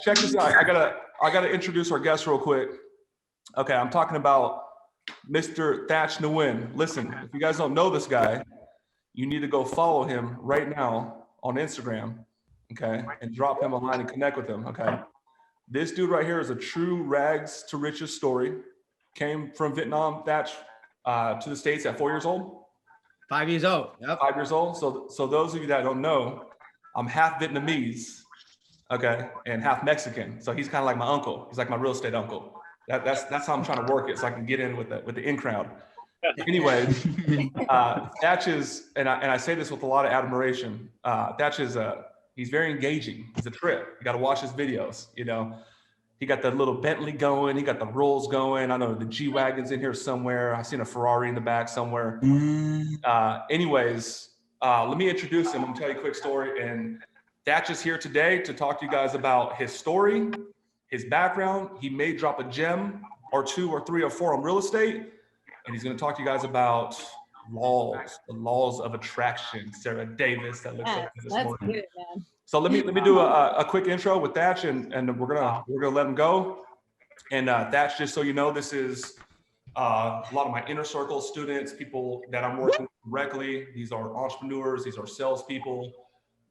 check this out. I gotta introduce our guest real quick. Okay, I'm talking about Mr. Thach Nguyen. Listen, if you guys don't know this guy, you need to go follow him right now on Instagram, okay? And drop him a line and connect with him, okay? This dude right here is a true rags to riches story. Came from Vietnam, Thach, to the States at 4 years old. 5 years old. Yep. 5 years old. So those of you that don't know, I'm half Vietnamese, okay, and half Mexican. So he's kind of like my uncle. He's like my real estate uncle. That's how I'm trying to work it, so I can get in with the in crowd. Anyway, Thach is, and I say this with a lot of admiration. Thach is he's very engaging. He's a trip. You got to watch his videos. You know, he got the little Bentley going. He got the Rolls going. I know the G-Wagon's in here somewhere. I seen a Ferrari in the back somewhere. Anyways, let me introduce him. I'm gonna tell you a quick story. And Thach is here today to talk to you guys about his story, his background. He may drop a gem or two or three or four on real estate. And he's going to talk to you guys about laws, the laws of attraction. Sarah Davis, that looks like this morning. Good, man. So let me do a quick intro with Thach, and we're gonna let him go. And Thach, just so you know, this is a lot of my inner circle students, people that I'm working with directly. These are entrepreneurs, these are salespeople.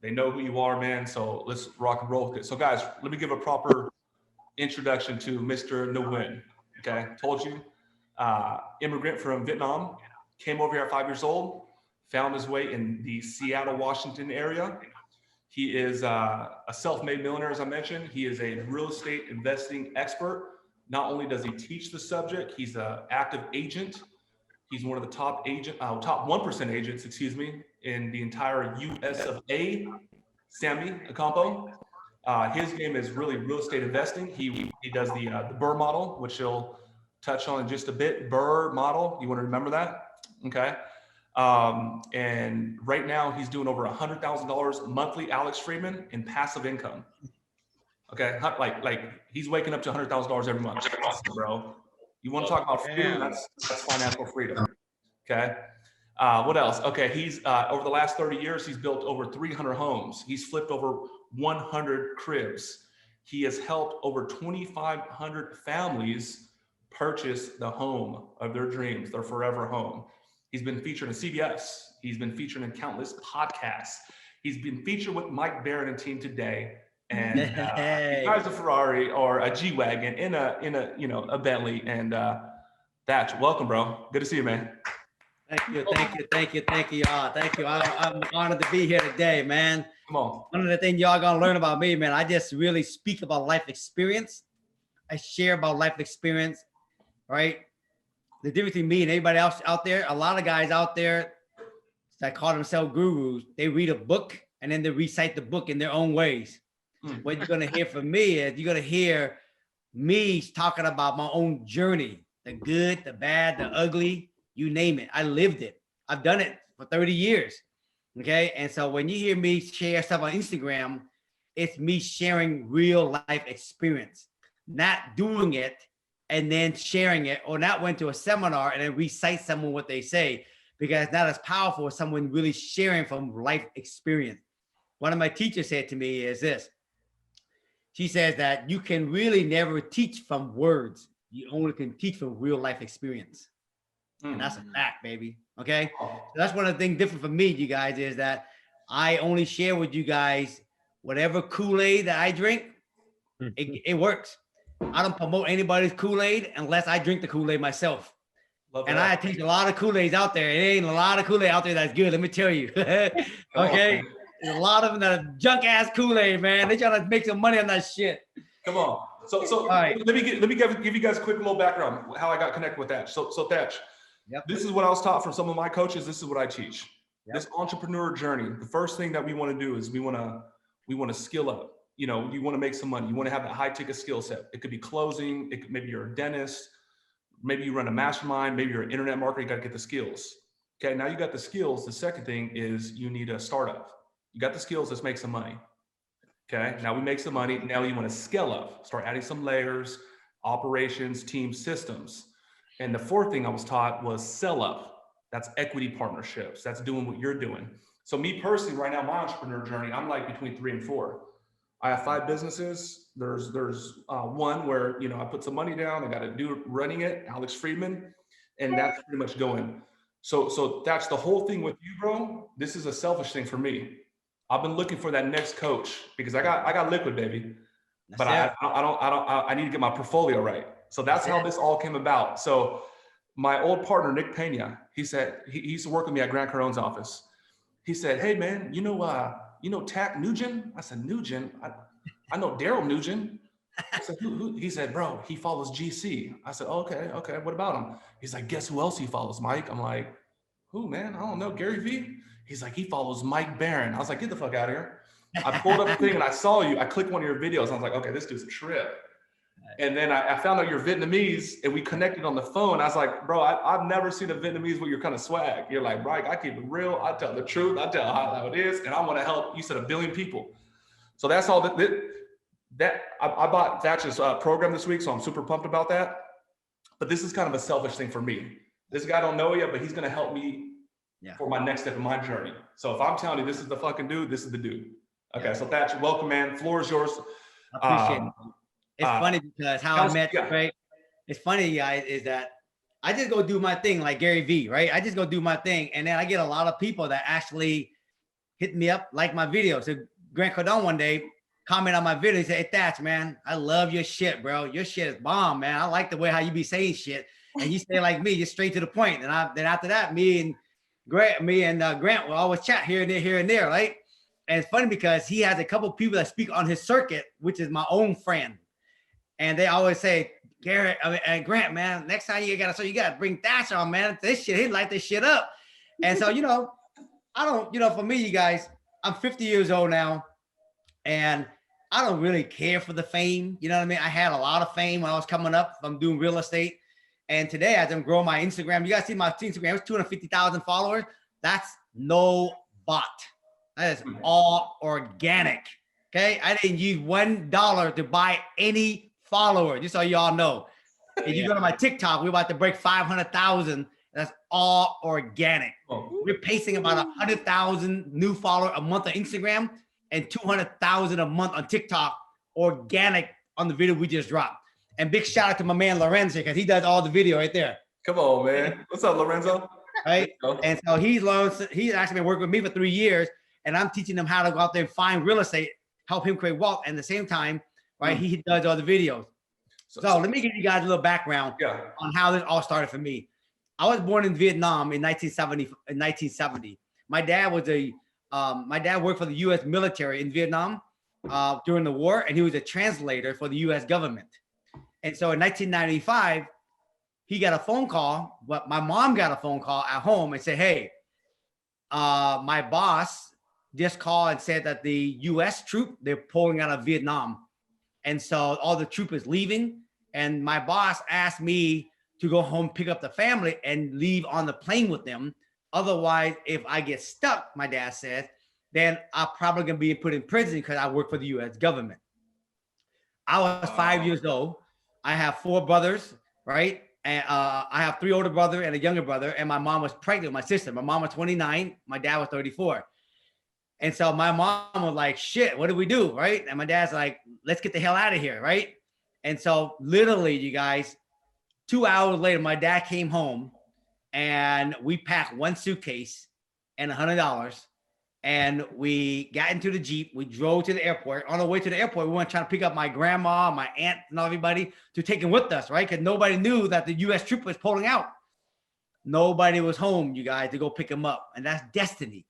They know who you are, man. So let's rock and roll with it. So guys, let me give a proper introduction to Mr. Nguyen. Okay, told you. Immigrant from Vietnam, came over here at 5 years old, found his way in the Seattle, Washington area. He is a self-made millionaire, as I mentioned. He is a real estate investing expert. Not only does he teach the subject, he's an active agent. He's one of the top 1% agents, excuse me, in the entire US of A. Sammy Acampo. His game is really real estate investing. He does the BRRRR model, which he'll touch on in just a bit. BRRRR model, you want to remember that? Okay. And right now he's doing over $100,000 monthly, Alex Freeman, in passive income. Okay, like he's waking up to $100,000 every month. Awesome, bro. You want to talk about freedom? That's financial freedom. Okay. What else? Okay, he's over the last 30 years, he's built over 300 homes. He's flipped over 100 cribs. He has helped over 2,500 families purchase the home of their dreams, their forever home. He's been featured in CBS. He's been featured in countless podcasts. He's been featured with Mike Barron and team today. And he drives a Ferrari or a G-Wagon in a Bentley. And Thach, welcome, bro. Good to see you, man. Thank you. Y'all. Thank you. I'm honored to be here today, man. Come on. One of the things y'all gonna learn about me, man, I just really speak about life experience. I share about life experience, right? The difference between me and everybody else out there, a lot of guys out there that call themselves gurus, they read a book and then they recite the book in their own ways. What you're gonna hear from me is you're gonna hear me talking about my own journey, the good, the bad, the ugly, you name it. I lived it. I've done it for 30 years. Okay. And so when you hear me share stuff on Instagram, it's me sharing real life experience, not doing it and then sharing it, or not went to a seminar and then recite someone what they say, because it's not as powerful as someone really sharing from life experience. One of my teachers said to me is this. She says that you can really never teach from words. You only can teach from real life experience. And that's a fact, baby. Okay. So that's one of the things different from me, you guys, is that I only share with you guys whatever Kool-Aid that I drink. It works. I don't promote anybody's Kool-Aid unless I drink the Kool-Aid myself. And I teach a lot of Kool-Aids out there. It ain't a lot of Kool-Aid out there that's good, let me tell you. Okay. There's a lot of them that are junk ass Kool-Aid, man. They trying to make some money on that shit. Come on. So all right. let me give you guys a quick little background how I got connected with Thach. So Thach, this is what I was taught from some of my coaches. This is what I teach. This entrepreneur journey. The first thing that we want to do is we want to skill up. You know, you want to make some money. You want to have that high ticket skill set. It could be closing. Maybe you're a dentist. Maybe you run a mastermind. Maybe you're an internet marketer. You got to get the skills. Okay. Now you got the skills. The second thing is you need a startup. You got the skills. Let's make some money. Okay. Now we make some money. Now you want to scale up, start adding some layers, operations, team, systems. And the fourth thing I was taught was sell up. That's equity partnerships. That's doing what you're doing. So me personally, right now, my entrepreneur journey, I'm like between 3 and 4. I have 5 businesses. There's one where, you know, I put some money down. I got a dude running it, Alex Friedman, and that's pretty much going. So that's the whole thing with you, bro. This is a selfish thing for me. I've been looking for that next coach because I got liquid, baby, but I need to get my portfolio right. So that's how this all came about. So my old partner, Nick Pena, he said, he used to work with me at Grant Cardone's office. He said, hey man, you know Thach Nguyen? I said, Nguyen? I know Daryl Nugent. I said, who? He said, bro, he follows GC. I said, oh, okay, what about him? He's like, guess who else he follows, Mike? I'm like, who, man? I don't know, Gary Vee? He's like, he follows Mike Barron. I was like, get the fuck out of here. I pulled up the thing and I saw you. I clicked one of your videos. I was like, okay, this dude's a trip. And then I found out you're Vietnamese and we connected on the phone. I was like, bro, I've never seen a Vietnamese with your kind of swag. You're like, Mike, I keep it real. I tell the truth. I tell how it is. And I want to help. You said 1 billion people. So that's all that I bought Thach's program this week. So I'm super pumped about that. But this is kind of a selfish thing for me. This guy don't know yet, but he's going to help me for my next step in my journey. So if I'm telling you, this is the fucking dude, this is the dude. Okay. So Thach, welcome, man. Floor is yours. I appreciate it. It's funny because how I met, right? It's funny, guys, is that I just go do my thing like Gary Vee, right? I just go do my thing. And then I get a lot of people that actually hit me up, like my videos. So Grant Cardone one day comment on my video. He said, hey, Thach, man, I love your shit, bro. Your shit is bomb, man. I like the way how you be saying shit. And you say like me, just straight to the point. And then after that, me and Grant will always chat here and there, right? And it's funny because he has a couple of people that speak on his circuit, which is my own friend. And they always say, Garrett, and Grant, man, next time you gotta bring Thach on, man. This shit, he'd light this shit up. And so, I don't, for me, you guys, I'm 50 years old now, and I don't really care for the fame. You know what I mean? I had a lot of fame when I was coming up from doing real estate. And today, as I'm growing my Instagram, you guys see my Instagram, it's 250,000 followers. That's no bot. That is all organic. Okay. I didn't use $1 to buy any follower, just so y'all know. If you go to my TikTok, we're about to break 500,000. That's all organic. We're pacing about 100,000 new followers a month on Instagram and 200,000 a month on TikTok, organic on the video we just dropped. And big shout out to my man Lorenzo, because he does all the video right there. Come on, man. What's up, Lorenzo? Right. And so he's actually been working with me for 3 years, and I'm teaching him how to go out there and find real estate, help him create wealth. And at the same time, right, he does all the videos. So let me give you guys a little background on how this all started for me. I was born in Vietnam in 1970. My dad worked for the U.S. military in Vietnam during the war, and he was a translator for the U.S. government. And so in 1995, he got a phone call, but my mom got a phone call at home and said, hey, my boss just called and said that the U.S. troop, they're pulling out of Vietnam. And so all the troop is leaving. And my boss asked me to go home, pick up the family and leave on the plane with them. Otherwise, if I get stuck, my dad said, then I'm probably going to be put in prison because I work for the U.S. government. I was 5 years old. I have 4 brothers, right? And I have 3 older brothers and a younger brother. And my mom was pregnant with my sister. My mom was 29. My dad was 34. And so my mom was like, shit, what do we do, right? And my dad's like, let's get the hell out of here, right? And so literally, you guys, 2 hours later, my dad came home and we packed 1 suitcase and $100. And we got into the Jeep. We drove to the airport. On the way to the airport, we went trying to pick up my grandma, my aunt, and everybody to take them with us, right? Because nobody knew that the U.S. troop was pulling out. Nobody was home, you guys, to go pick them up. And that's destiny.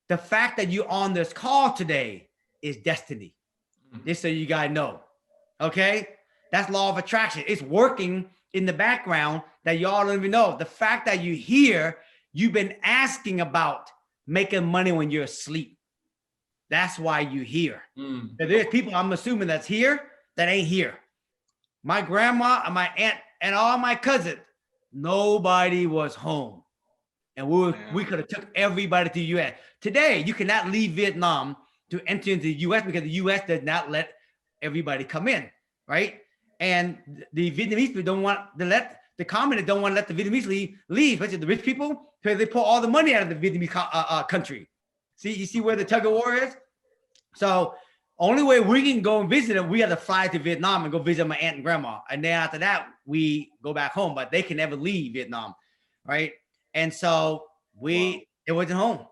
The fact that you're on this call today is destiny. Just so you guys know, okay? That's law of attraction. It's working in the background that y'all don't even know. The fact that you're here, you've been asking about making money when you're asleep. That's why you're here. So there's people, I'm assuming, that's here that ain't here. My grandma and my aunt and all my cousins, nobody was home. And we could have took everybody to the U.S. Today, you cannot leave Vietnam to enter into the U.S. because the U.S. does not let everybody come in, right? And the Vietnamese people don't want to let, the communists don't want to let the Vietnamese leave, especially the rich people, because they pull all the money out of the Vietnamese country. See, you see where the tug of war is? So Only way we can go and visit them, we have to fly to Vietnam and go visit my aunt and grandma. And then after that, we go back home, but they can never leave Vietnam, right? And so it wasn't home.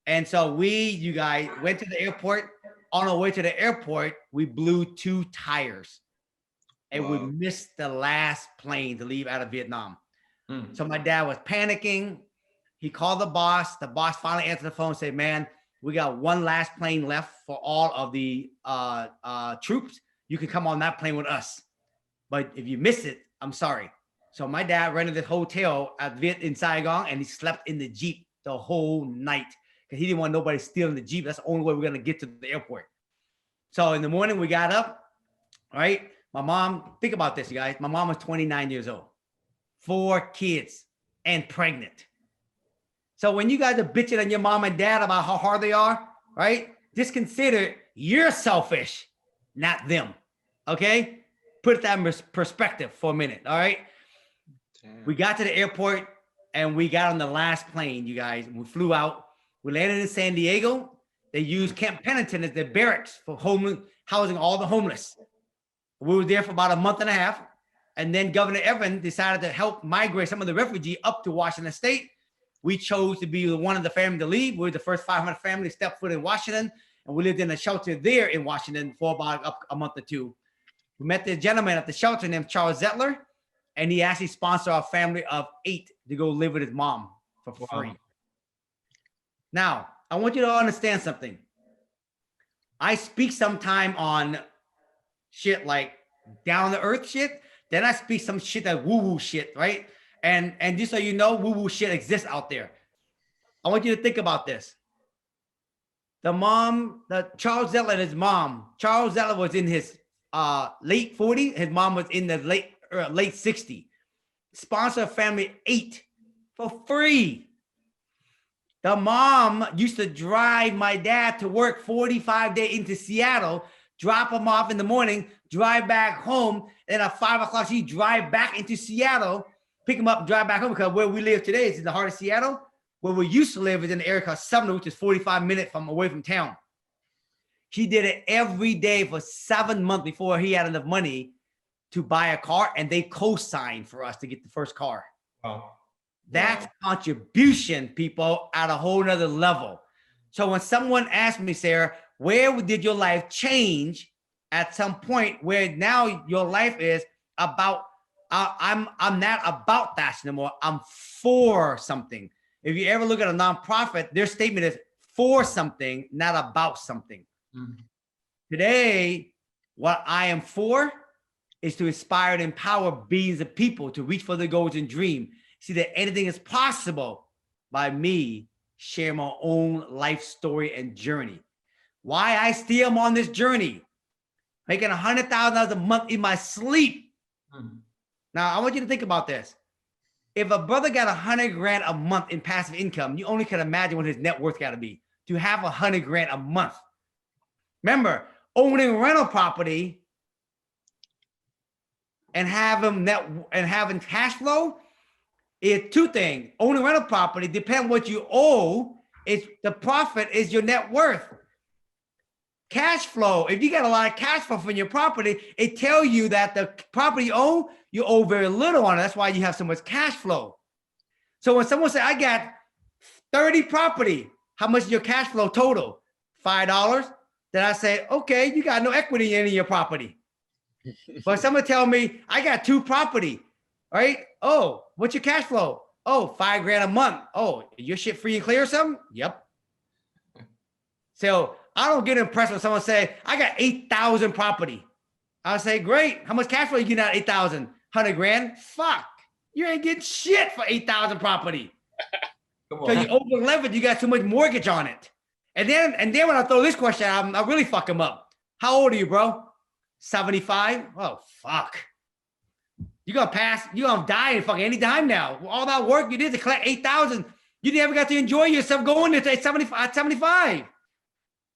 And so you guys went to the airport. On our way to the airport, we blew 2 tires. And we missed the last plane to leave out of Vietnam. So my dad was panicking. He called the boss. The boss finally answered the phone and said, man, we got 1 last plane left for all of the troops. You can come on that plane with us. But if you miss it, I'm sorry. So my dad rented the hotel in Saigon, and he slept in the Jeep the whole night because he didn't want nobody stealing the Jeep. That's the only way we're going to get to the airport. So in the morning, we got up, right? My mom, think about this, you guys. My mom was 29 years old, 4 kids, and pregnant. So when you guys are bitching on your mom and dad about how hard they are, right? Just consider you're selfish, not them, okay? Put that in perspective for a minute, all right? Damn. We got to the airport, and we got on the last plane, you guys. We flew out. We landed in San Diego. They used Camp Pendleton as their barracks for housing all the homeless. We were there for about a month and a half. And then Governor Evans decided to help migrate some of the refugees up to Washington State. We chose to be one of the family to leave. We were the first 500 family to step foot in Washington. And we lived in a shelter there in Washington for about a month or 2. We met the gentleman at the shelter named Charles Zettler. And he actually sponsored our family of 8 to go live with his mom for free. Now, I want you to understand something. I speak sometime on shit like down to earth shit. Then I speak some shit that woo-woo shit, right? And just so you know, woo-woo shit exists out there. I want you to think about this. Charles Zettler and his mom. Charles Zettler was in his late 40s. His mom was in the late 60s. Sponsor a family 8 for free. The mom used to drive my dad to work 45 days into Seattle, drop him off in the morning, drive back home, and at 5 o'clock, she'd drive back into Seattle, pick him up, drive back home, because where we live today is in the heart of Seattle. Where we used to live is in the area called Sumner, which is 45 minutes away from town. She did it every day for 7 months before he had enough money to buy a car, and they co-signed for us to get the first car. Wow. That's contribution, people, at a whole nother level. So when someone asked me, Sarah, where did your life change at some point where now your life is about, I'm not about that anymore. I'm for something. If you ever look at a nonprofit, their statement is for something, not about something. Mm-hmm. Today, what I am for is to inspire and empower billions of people to reach for their goals and dream. See that anything is possible by me sharing my own life story and journey. Why I still am on this journey, making $100,000 a month in my sleep. Mm-hmm. Now, I want you to think about this. If a brother got $100,000 a month in passive income, you only can imagine what his net worth got to be to have $100,000 a month. Remember, owning rental property and having cash flow is 2 things. Owning rental property, depends on what you owe, is the profit is your net worth. Cash flow, if you got a lot of cash flow from your property, it tells you that the property you owe very little on it. That's why you have so much cash flow. So when someone says, I got 30 property, how much is your cash flow total? $5. Then I say, okay, you got no equity in any of your property. But someone tell me, I got 2 property, right? Oh, what's your cash flow? Oh, $5,000 a month. Oh, your shit free and clear or something? Yep. So I don't get impressed when someone say, I got 8,000 property. I'll say, great. How much cash flow you get out of 8,000? $100,000? Fuck. You ain't getting shit for 8,000 property. So you over leverage, you got too much mortgage on it. And then when I throw this question out, I really fuck them up. How old are you, bro? 75? Oh, fuck. You're going to pass. You're going to die in fucking any time now. All that work you did to collect 8,000, you never got to enjoy yourself going to 75.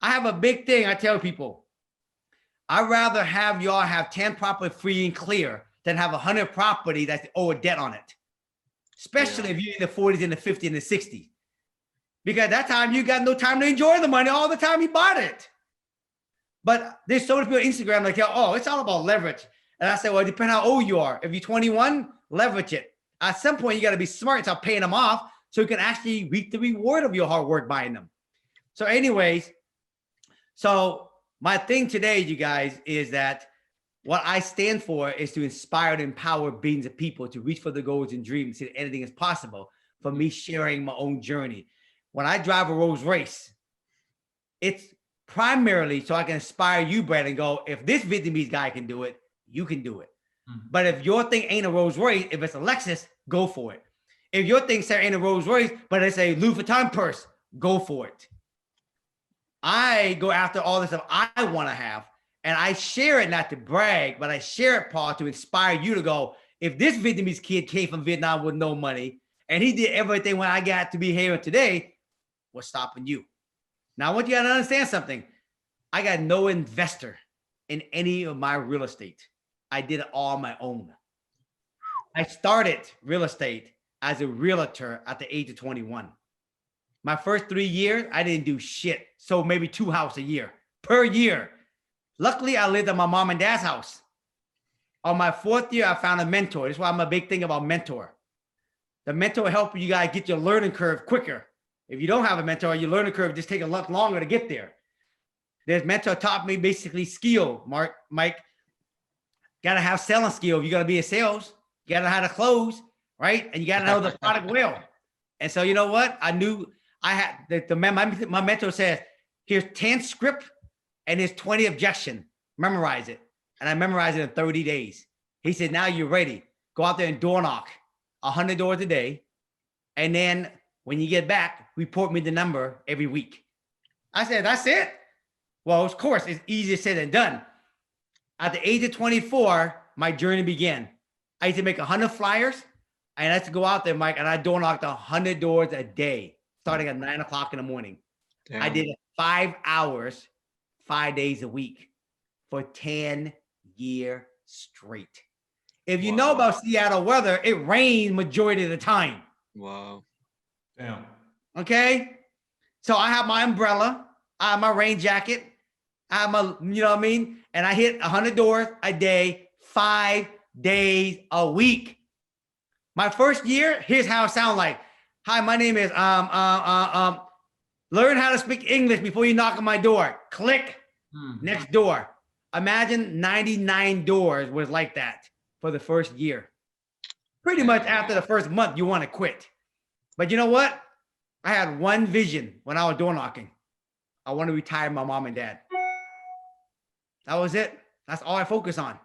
I have a big thing I tell people. I'd rather have y'all have 10 property free and clear than have 100 property that owe a debt on it. Especially if you're in the 40s and the 50s and the 60s. Because that time you got no time to enjoy the money all the time you bought it. But there's so many people on Instagram like, oh, it's all about leverage. And I said, well, it depends how old you are. If you're 21, leverage it. At some point, you got to be smart and start paying them off so you can actually reap the reward of your hard work buying them. So anyways, so my thing today, you guys, is that what I stand for is to inspire and empower billions of people to reach for the goals and dreams, see that anything is possible, for me sharing my own journey. When I drive a Rolls Royce, it's primarily so I can inspire you, Brad, and go, if this Vietnamese guy can do it, you can do it. But if your thing ain't a Rolls Royce, if it's a Lexus, go for it. If your thing, Sarah, ain't a Rolls Royce, but it's a Louis Vuitton purse, go for it. I go after all the stuff I want to have, and I share it not to brag, but I share it, Paul, to inspire you to go, if this Vietnamese kid came from Vietnam with no money, and he did everything when I got to be here today, what's stopping you? Now, I want you to understand something. I got no investor in any of my real estate. I did it all on my own. I started real estate as a realtor at the age of 21. My first 3 years, I didn't do shit. So maybe 2 houses a year per year. Luckily, I lived at my mom and dad's house. On my 4th year, I found a mentor. That's why I'm a big thing about mentor. The mentor will help you guys get your learning curve quicker. If you don't have a mentor, your learning curve just take a lot longer to get there. This mentor taught me basically skill, Mike. Got to have selling skill. You got to be in sales. You got to know how to close, right? And you got to know the product well. And so, you know what? I knew I had my mentor says, here's 10 script and here's 20 objection. Memorize it. And I memorized it in 30 days. He said, now you're ready. Go out there and door knock 100 doors a day. And then when you get back, report me the number every week. I said, that's it? Well, of course, it's easier said than done. At the age of 24, my journey began. I used to make 100 flyers, and I used to go out there, Mike, and I door knocked 100 doors a day, starting at 9 o'clock in the morning. Damn. I did it 5 hours, 5 days a week for 10 years straight. If you know about Seattle weather, it rains majority of the time. Wow. Damn. Okay. So I have my umbrella. I have my rain jacket. I have my, you know what I mean? And I hit 100 doors a day, 5 days a week. My first year, here's how it sounds like. Hi, my name is, learn how to speak English before you knock on my door. Click, next door. Imagine 99 doors was like that for the first year. Pretty much after the first month, you want to quit. But you know what? I had one vision when I was door knocking. I want to retire my mom and dad. That was it. That's all I focus on.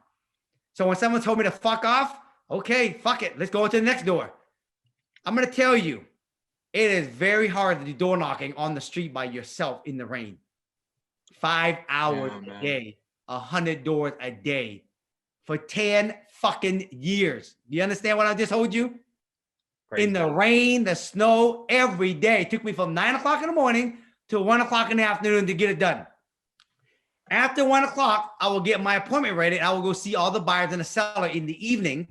So when someone told me to fuck off, okay, fuck it. Let's go to the next door. I'm going to tell you, it is very hard to do door knocking on the street by yourself in the rain. 5 hours a day, 100 doors a day for 10 fucking years. Do you understand what I just told you? Crazy. In the rain, the snow, every day. It took me from 9 o'clock in the morning to 1 o'clock in the afternoon to get it done. After 1 o'clock, I will get my appointment ready. I will go see all the buyers and the seller in the evening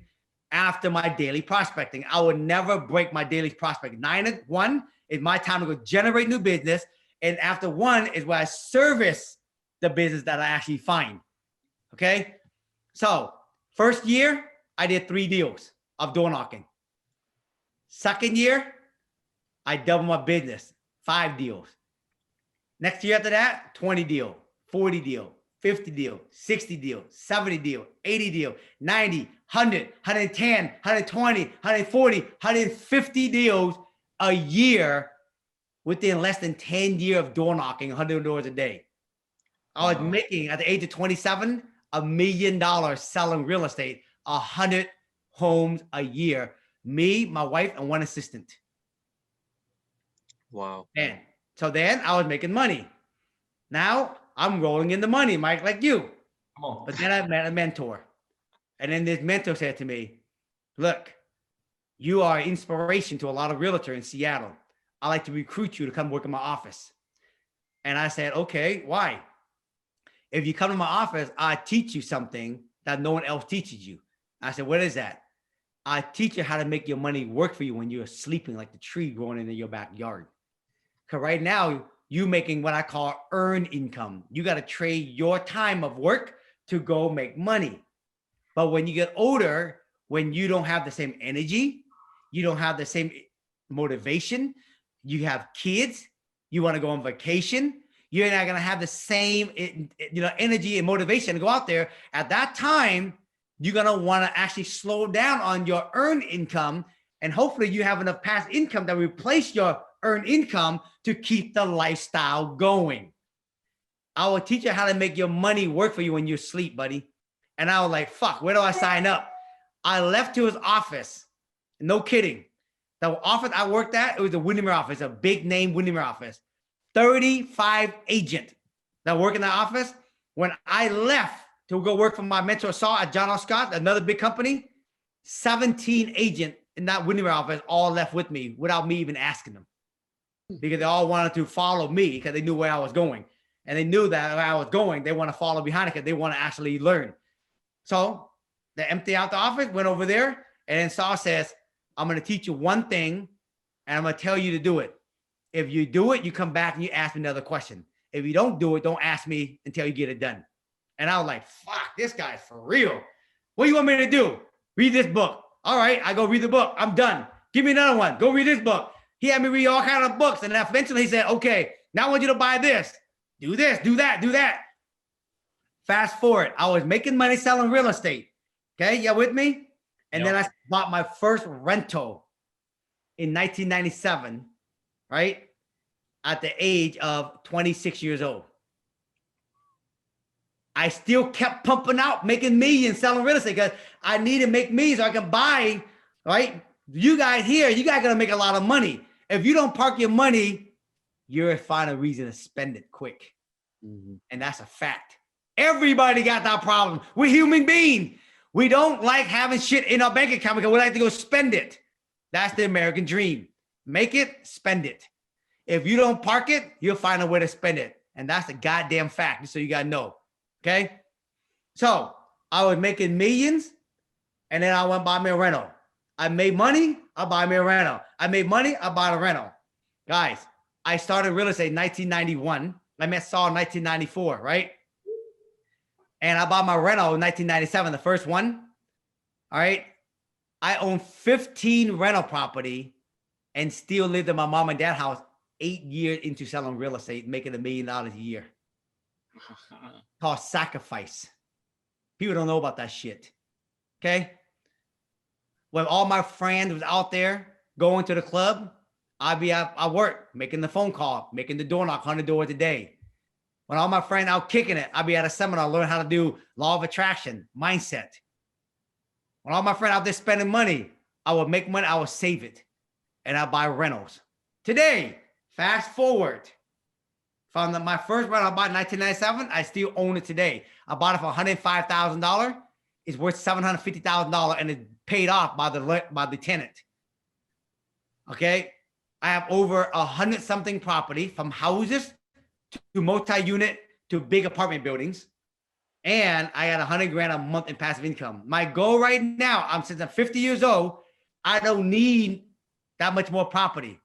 after my daily prospecting. I will never break my daily prospecting. 9 to 1 is my time to go generate new business. And after 1 is where I service the business that I actually find. Okay. So first year, I did 3 deals of door knocking. Second year, I doubled my business, 5 deals. Next year after that, 20 deal, 40 deal, 50 deal, 60 deal, 70 deal, 80 deal, 90, 100, 110, 120, 140, 150 deals a year within less than 10 years of door knocking, 100 doors a day. I was making, at the age of 27, $1 million selling real estate, 100 homes a year. Me, my wife, and 1 assistant. Wow. And so then I was making money. Now I'm rolling in the money, Mike, like you. Come on. But then I met a mentor. And then this mentor said to me, look, you are an inspiration to a lot of realtors in Seattle. I like to recruit you to come work in my office. And I said, okay, why? If you come to my office, I teach you something that no one else teaches you. I said, what is that? I teach you how to make your money work for you when you're sleeping like the tree growing in your backyard. Because right now, you making what I call earned income. You got to trade your time of work to go make money. But when you get older, when you don't have the same energy, you don't have the same motivation, you have kids, you want to go on vacation, you're not going to have the same, energy and motivation to go out there. At that time, you're going to want to actually slow down on your earned income. And hopefully you have enough passive income that replace your earned income to keep the lifestyle going. I will teach you how to make your money work for you when you sleep, buddy. And I was like, fuck, where do I sign up? I left to his office. No kidding. The office I worked at, it was a Windermere office, a big name Windermere office. 35 agents that work in the office. When I left to go work for my mentor Saul at John R. Scott, another big company, 17 agents in that Windermere office all left with me without me even asking them, because they all wanted to follow me because they knew where I was going. And they knew that where I was going, they want to follow behind it because they want to actually learn. So they empty out the office, went over there, and then Saul says, I'm going to teach you one thing, and I'm going to tell you to do it. If you do it, you come back and you ask me another question. If you don't do it, don't ask me until you get it done. And I was like, fuck, this guy's for real. What do you want me to do? Read this book. All right, I go read the book. I'm done. Give me another one. Go read this book. He had me read all kinds of books. And then eventually he said, okay, now I want you to buy this. Do this, do that, do that. Fast forward. I was making money selling real estate. Okay, you with me? And then I bought my first rental in 1997, right? At the age of 26 years old. I still kept pumping out, making millions, selling real estate because I need to make millions so I can buy, right? You guys here, you guys got to make a lot of money. If you don't park your money, you'll find a reason to spend it quick. And that's a fact. Everybody got that problem. We're human beings. We don't like having shit in our bank account because we like to go spend it. That's the American dream. Make it, spend it. If you don't park it, you'll find a way to spend it. And that's a goddamn fact. So you got to know. Okay. So I was making millions and then I went buy me a rental. I made money. I buy me a rental. I made money. I bought a rental. Guys, I started real estate in 1991. I met Saul in 1994, right? And I bought my rental in 1997, the first one. All right. I own 15 rental property and still lived in my mom and dad's house 8 years into selling real estate, making $1 million a year. Called sacrifice. People don't know about that shit. Okay. When all my friends was out there going to the club, I'd be at work, making the phone call, making the door knock, 100 doors a day. When all my friends out kicking it, I'd be at a seminar, learn how to do law of attraction, mindset. When all my friends out there spending money, I would make money, I would save it, and I buy rentals. Today, fast forward, from my first rental I bought in 1997, I still own it today. I bought it for $105,000. It's worth $750,000, and it's paid off by the tenant. Okay, I have over 100-something property, from houses to multi-unit to big apartment buildings. And I got 100 grand a month in passive income. My goal right now, since I'm 50 years old, I don't need that much more property.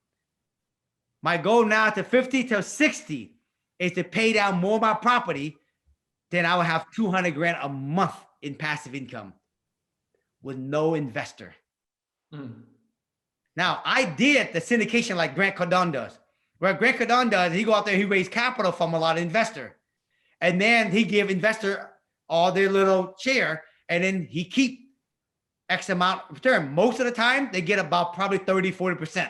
My goal now to 50 to 60 is to pay down more of my property. Then I will have 200 grand a month in passive income with no investor. Now, I did the syndication like Grant Cardone does. What Grant Cardone does, he go out there, he raise capital from a lot of investor. And then he give investor all their little share, and then he keep X amount of return. Most of the time, they get about probably 30, 40%.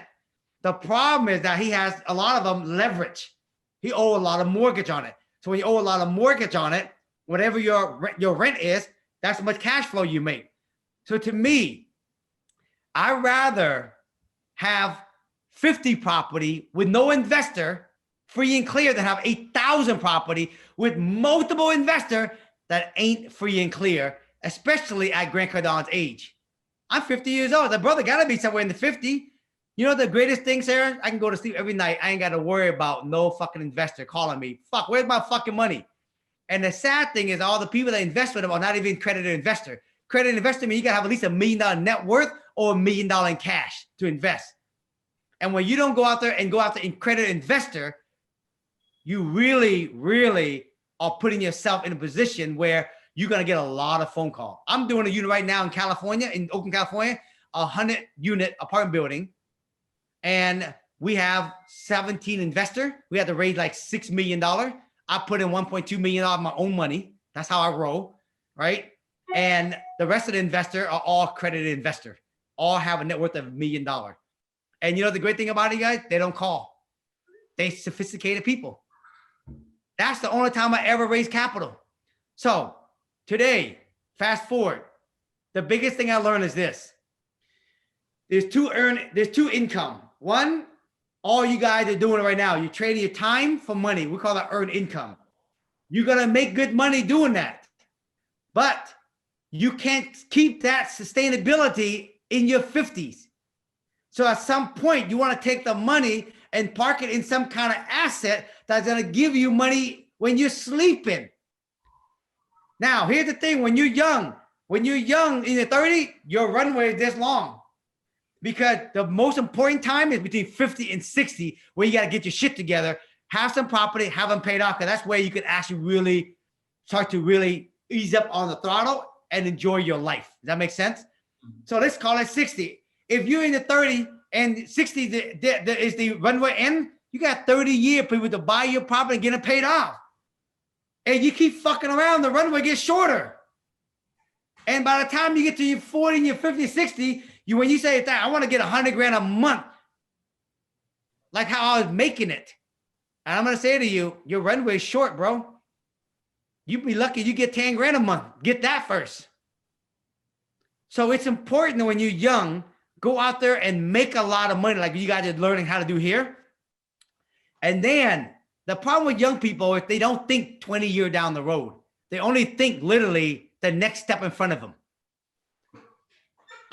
The problem is that he has a lot of them leverage. He owe a lot of mortgage on it. So when you owe a lot of mortgage on it, whatever your rent is, that's how much cash flow you make. So to me, I'd rather have 50 property with no investor, free and clear, than have 8,000 property with multiple investor that ain't free and clear, especially at Grant Cardone's age. I'm 50 years old. The brother got to be somewhere in the 50. You know the greatest thing, Sarah? I can go to sleep every night. I ain't got to worry about no fucking investor calling me. Fuck, where's my fucking money? And the sad thing is all the people that invest with them are not even accredited investor. Accredited investor means you got to have at least $1 million net worth or $1 million in cash to invest. And when you don't go out there and go after accredited investor, you really, really are putting yourself in a position where you're going to get a lot of phone calls. I'm doing a unit right now in California, in Oakland, California, 100-unit apartment building. And we have 17 investors. We had to raise like $6 million. I put in $1.2 million of my own money. That's how I roll, right? And the rest of the investors are all accredited investors, all have a net worth of $1 million. And you know the great thing about it, guys? They don't call. They sophisticated people. That's the only time I ever raised capital. So today, fast forward, the biggest thing I learned is this. There's two income. One, all you guys are doing it right now. You're trading your time for money. We call that earned income. You're going to make good money doing that. But you can't keep that sustainability in your 50s. So at some point, you want to take the money and park it in some kind of asset that's going to give you money when you're sleeping. Now, here's the thing. When you're young in your 30s, your runway is this long. Because the most important time is between 50 and 60, where you got to get your shit together, have some property, have them paid off, because that's where you can actually really start to really ease up on the throttle and enjoy your life. Does that make sense? So let's call it 60. If you're in the 30 and 60 is the runway end, you got 30 years people to buy your property and get it paid off. And you keep fucking around, the runway gets shorter. And by the time you get to your 40 and your 50, 60, when you say that, I want to get 100 grand a month, like how I was making it. And I'm going to say to you, your runway is short, bro. You'd be lucky you get 10 grand a month. Get that first. So it's important that when you're young, go out there and make a lot of money like you guys are learning how to do here. And then the problem with young people is they don't think 20 years down the road. They only think literally the next step in front of them.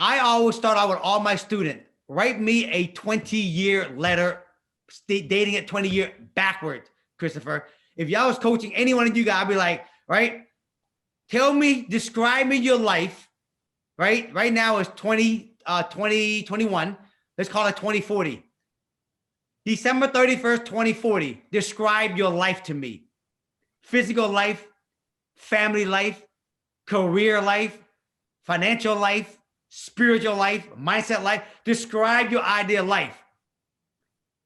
I always start out with all my students, write me a 20-year letter, dating it 20 years backward, Christopher. If y'all was coaching any one of you guys, I'd be like, right? Describe me your life, right? Right now is 2021. Let's call it 2040. December 31st, 2040. Describe your life to me. Physical life, family life, career life, financial life, spiritual life, mindset life. Describe your ideal life.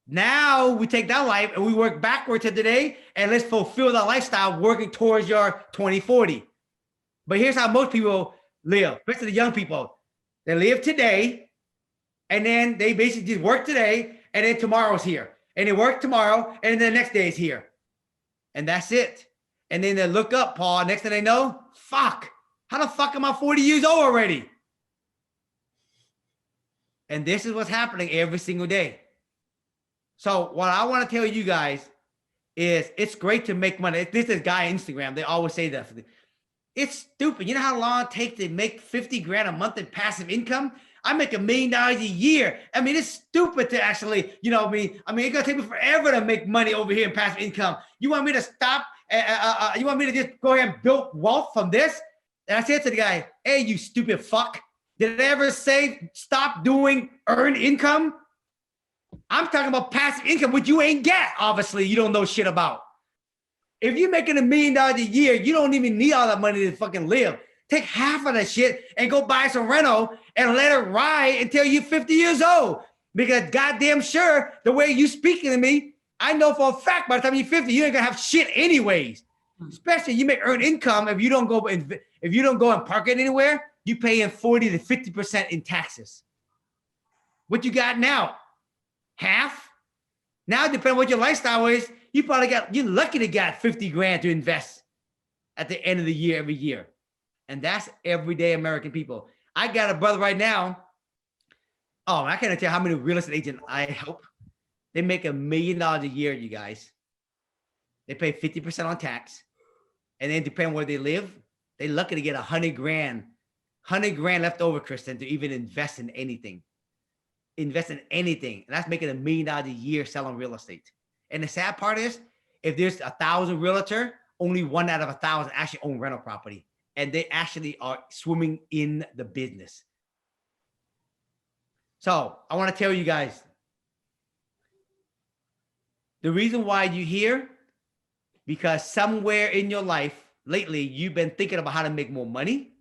Now we take that life and we work backward to today, and let's fulfill that lifestyle working towards your 2040. But here's how most people live, especially the young people. They live today, and then they basically just work today, and then tomorrow's here. And they work tomorrow, and then the next day is here. And that's it. And then they look up, Paul, next thing they know, fuck, how the fuck am I 40 years old already? And this is what's happening every single day. So what I want to tell you guys is it's great to make money. This is guy on Instagram. They always say that. It's stupid. You know how long it takes to make 50 grand a month in passive income? I make $1 million a year. I mean, it's stupid to actually, you know what I mean? I mean, it's going to take me forever to make money over here in passive income. You want me to stop? You want me to just go ahead and build wealth from this? And I said to the guy, hey, you stupid fuck. Did I ever say stop doing earned income? I'm talking about passive income, which you ain't get, obviously, you don't know shit about. If you're making $1 million a year, you don't even need all that money to fucking live. Take half of that shit and go buy some rental and let it ride until you're 50 years old. Because goddamn sure, the way you speaking to me, I know for a fact by the time you're 50, you ain't gonna have shit anyways. Especially you make earned income. If you don't go and park it anywhere, you pay in 40 to 50% in taxes. What you got now? Half? Now, depending on what your lifestyle is, you're lucky to get 50 grand to invest at the end of the year, every year. And that's everyday American people. I got a brother right now. Oh, I can't tell how many real estate agents I help. They make $1 million a year, you guys. They pay 50% on tax. And then depending on where they live, they're lucky to get 100 grand left over, Kristen, to even invest in anything. Invest in anything. And that's making $1 million a year selling real estate. And the sad part is, if there's 1,000 realtor, only 1 out of 1,000 actually own rental property. And they actually are swimming in the business. So I want to tell you guys, the reason why you're here because somewhere in your life lately, you've been thinking about how to make more money,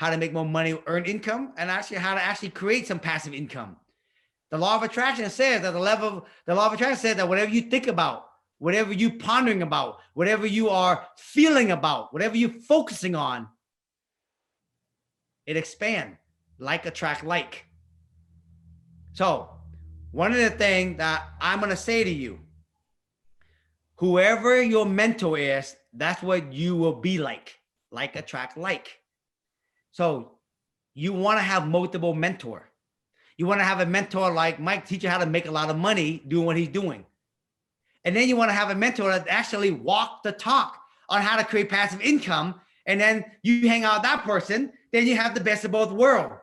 earn income, and actually how to actually create some passive income. The law of attraction says that the law of attraction says that whatever you think about, whatever you pondering about, whatever you are feeling about, whatever you're focusing on, it expands. Like attract like. So one of the things that I'm going to say to you, whoever your mentor is, that's what you will be like attract like. So you want to have multiple mentor. You want to have a mentor like Mike, teach you how to make a lot of money doing what he's doing. And then you want to have a mentor that actually walk the talk on how to create passive income. And then you hang out with that person, then you have the best of both worlds.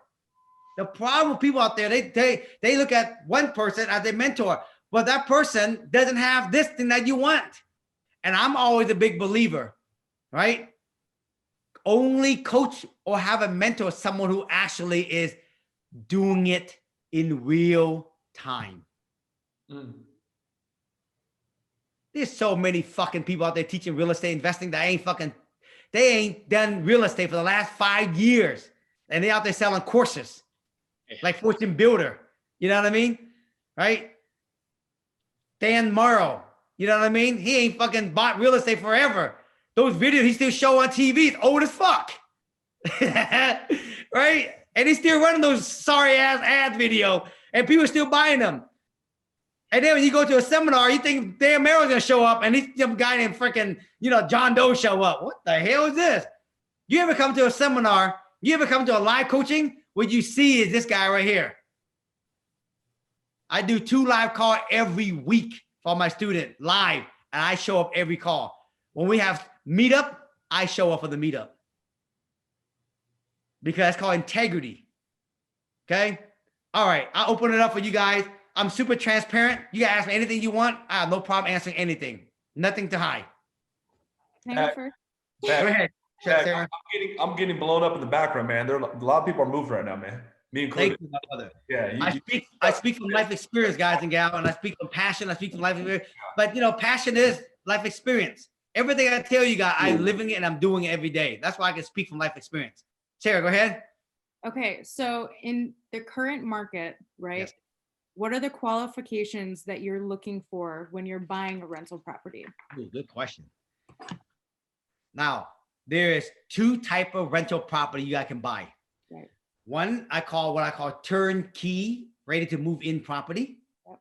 The problem with people out there, they look at one person as their mentor, but that person doesn't have this thing that you want. And I'm always a big believer, right? Only coach or have a mentor, someone who actually is doing it in real time. There's so many fucking people out there teaching real estate investing that they ain't done real estate for the last 5 years. And they out there selling courses like Fortune Builder. You know what I mean? Right? Dan Morrow. You know what I mean? He ain't fucking bought real estate forever. Those videos he still show on TV is old as fuck. Right? And he's still running those sorry ass ad video and people are still buying them. And then when you go to a seminar, you think Dan Merrill's gonna show up and he's some guy named freaking, John Doe show up. What the hell is this? You ever come to a seminar? You ever come to a live coaching? What you see is this guy right here. I do 2 live calls every week for my student live, and I show up every call. When we have meetup, I show up for the meetup because it's called integrity. Okay. All right. I'll open it up for you guys. I'm super transparent. You can ask me anything you want. I have no problem answering anything. Nothing to hide. Can I go first? Go ahead. Sarah. I'm getting blown up in the background, man. There are a lot of people are moved right now, man. Me included. Thank you, my brother. Yeah. I speak from life experience, guys and gals, and I speak from passion. I speak from life experience. But passion is life experience. Everything I tell you guys, I'm living it and I'm doing it every day. That's why I can speak from life experience. Sarah, go ahead. Okay, so in the current market, right? Yes. What are the qualifications that you're looking for when you're buying a rental property? Ooh, good question. Now, there is 2 types of rental property you guys can buy. Right. One, what I call turnkey, ready to move in property. Yep.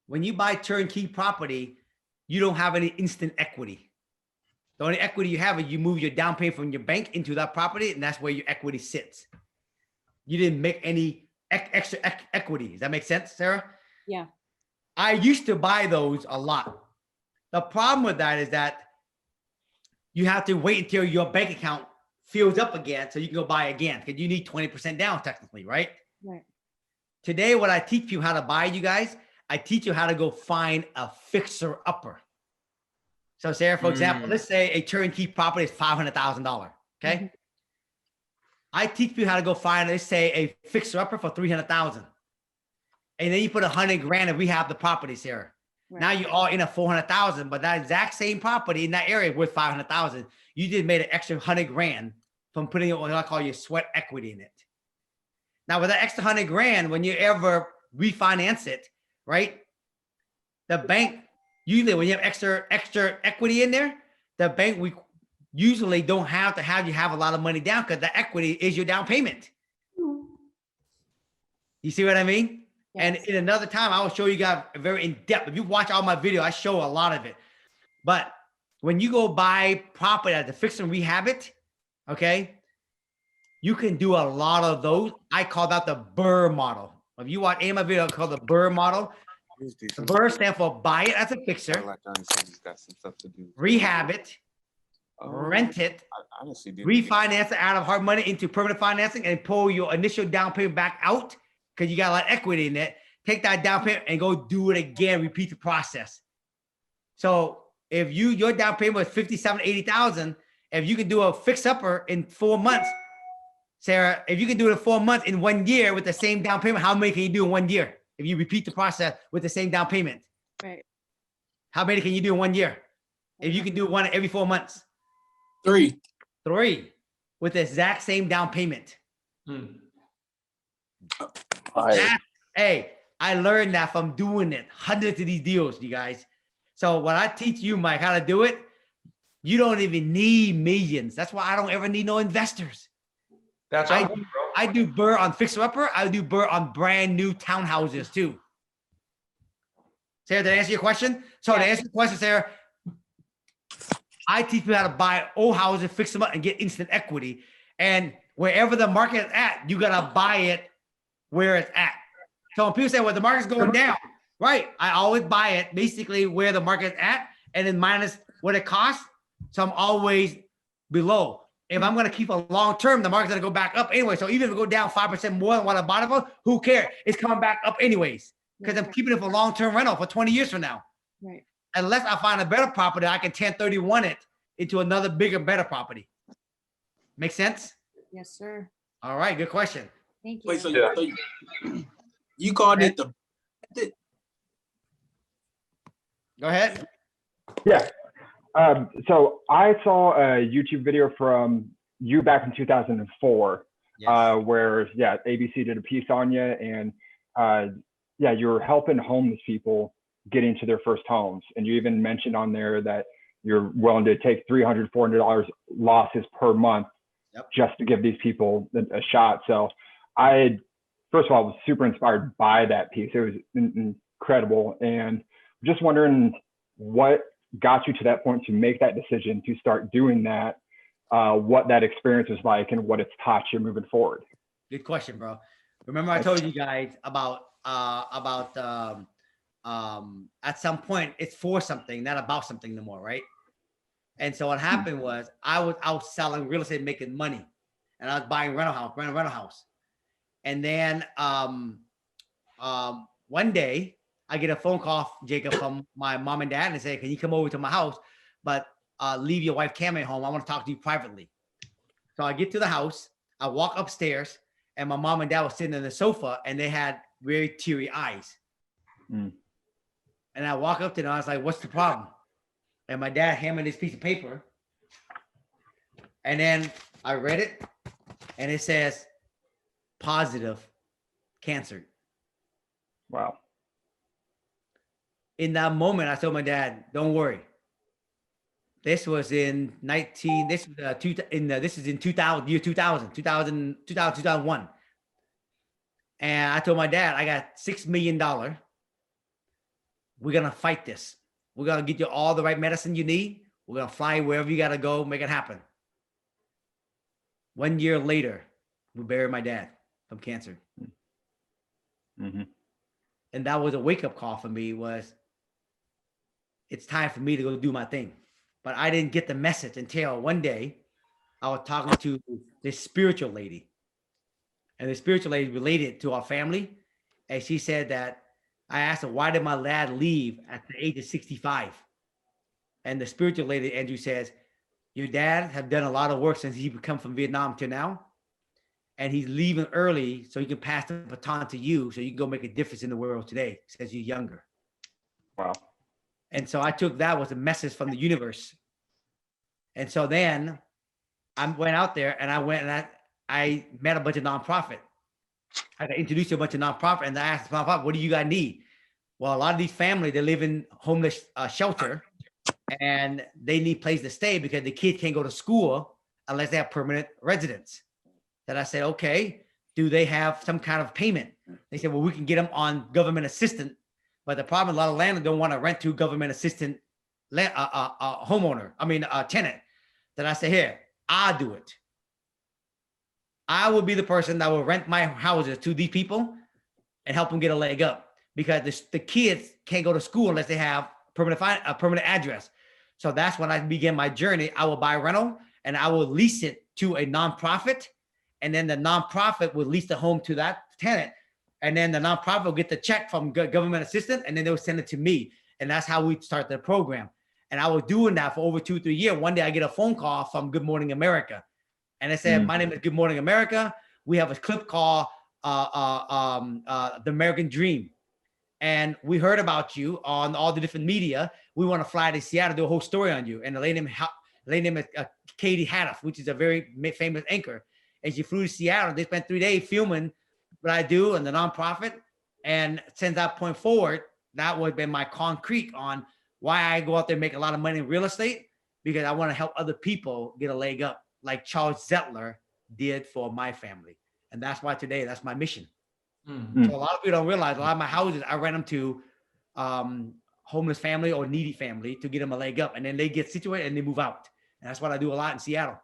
When you buy turnkey property, you don't have any instant equity. The only equity you have is you move your down payment from your bank into that property, and that's where your equity sits. You didn't make any extra equity. Does that make sense, Sarah? Yeah. I used to buy those a lot. The problem with that is that you have to wait until your bank account fills up again so you can go buy again, because you need 20% down technically, right? Right. Today, what I teach you how to buy, you guys, I teach you how to go find a fixer upper. So Sarah, for example, let's say a turnkey property is $500,000. Okay. Mm-hmm. I teach you how to go find, let's say, a fixer upper for $300,000. And then you put $100,000 and rehab the property, Sarah. Right. Now you're all in a $400,000, but that exact same property in that area worth $500,000. You just made an extra $100,000 from putting what I call your sweat equity in it. Now with that extra $100,000, when you ever refinance it, right? The bank, usually when you have extra equity in there, the bank, we usually don't have to have you have a lot of money down because the equity is your down payment. You see what I mean? Yes. And in another time, I will show you guys very in depth. If you watch all my video, I show a lot of it. But when you go buy property at the fix and rehab it, okay, you can do a lot of those. I call that the BRRRR model. If you watch any of my video, called the BRRRR model. The BRRRR stands for buy it as a fixer, rehab it, rent it, refinance it out of hard money into permanent financing, and pull your initial down payment back out because you got a lot of equity in it. Take that down payment and go do it again. Repeat the process. So if your down payment was 57, 80,000, if you can do a fix upper in 4 months, Sarah, if you can do it in 4 months in 1 year with the same down payment, how many can you do in 1 year? If you repeat the process with the same down payment, right? How many can you do in 1 year? If you can do one every 4 months. 3. 3 with the exact same down payment. Hey, I learned that from doing it. Hundreds of these deals, you guys. So when I teach you, Mike, how to do it, you don't even need millions. That's why I don't ever need no investors. That's I do BRRRR on fixer upper. I do BRRRR on brand new townhouses too. Sarah, did I answer your question? So to answer your question, Sarah, I teach people how to buy old houses, fix them up, and get instant equity. And wherever the market is at, you gotta buy it where it's at. So when people say, well, the market's going down, right? I always buy it basically where the market's at and then minus what it costs. So I'm always below. If I'm gonna keep a long term, the market's gonna go back up anyway. So even if it go down 5% more than what I bought it for, who cares? It's coming back up anyways. Because I'm keeping it for long-term rental for 20 years from now. Right. Unless I find a better property, I can 1031 it into another bigger, better property. Make sense? Yes, sir. All right, good question. Thank you. Wait, so you called it the Go ahead. Yeah. So I saw a YouTube video from you back in 2004, Yes. where ABC did a piece on you, and you were helping homeless people get into their first homes, and you even mentioned on there that you're willing to take $300, $400 losses per month just to give these people a shot. So I, first of all, was super inspired by that piece. It was incredible, and just wondering what got you to that point to make that decision to start doing that, what that experience was like and what it's taught you moving forward. Good question, bro. Remember I told you guys about at some point it's for something, not about something no more, right? And so what happened was I was out selling real estate, making money, and I was buying rental house. And then one day I get a phone call, Jacob, from my mom and dad, and they say, can you come over to my house, but leave your wife Cam at home. I want to talk to you privately. So I get to the house, I walk upstairs, and my mom and dad were sitting on the sofa, and they had very teary eyes. And I walk up to them, I was like, what's the problem? And my dad handed me this piece of paper. And then I read it, and it says, positive cancer. Wow. In that moment, I told my dad, don't worry. This was in 2001. And I told my dad, I got $6 million. We're going to fight this. We're going to get you all the right medicine you need. We're going to fly wherever you got to go, make it happen. 1 year later, we buried my dad from cancer. And that was a wake-up call for me, was it's time for me to go do my thing. But I didn't get the message until one day I was talking to this spiritual lady. And the spiritual lady related to our family. And she said that, I asked her, why did my dad leave at the age of 65? And the spiritual lady, Andrew, says, your dad have done a lot of work since he come from Vietnam to now. And he's leaving early so he can pass the baton to you so you can go make a difference in the world today, since you're younger. Wow. And so I took that as a message from the universe. And so then I went out there and I met a bunch of nonprofit. I got introduced to a bunch of nonprofit, and I asked the nonprofit, what do you guys need? Well, a lot of these families, they live in homeless shelter, and they need place to stay because the kids can't go to school unless they have permanent residence. Then I said, okay, do they have some kind of payment? They said, well, we can get them on government assistance. But the problem, a lot of landlords don't want to rent to government assistant homeowner, tenant. Then I said, here, I'll do it. I will be the person that will rent my houses to these people and help them get a leg up, because the kids can't go to school unless they have a permanent address. So that's when I began my journey. I will buy rental and I will lease it to a nonprofit, and then the nonprofit will lease the home to that tenant, and then the nonprofit will get the check from government assistance, and then they'll send it to me. And that's how we start the program. And I was doing that for over 2-3 years. One day I get a phone call from Good Morning America. And I said, my name is Good Morning America. We have a clip called The American Dream. and we heard about you on all the different media. We want to fly to Seattle, do a whole story on you. And the lady named Katie Hanoff, which is a very famous anchor. And she flew to Seattle. They spent 3 days filming what I do and the nonprofit. And since that point forward, that would have been my concrete on why I go out there and make a lot of money in real estate, because I want to help other people get a leg up like Charles Zettler did for my family. And that's why today, that's my mission. So a lot of people don't realize a lot of my houses, I rent them to homeless family or needy family to get them a leg up, and then they get situated and they move out. And that's what I do a lot in Seattle.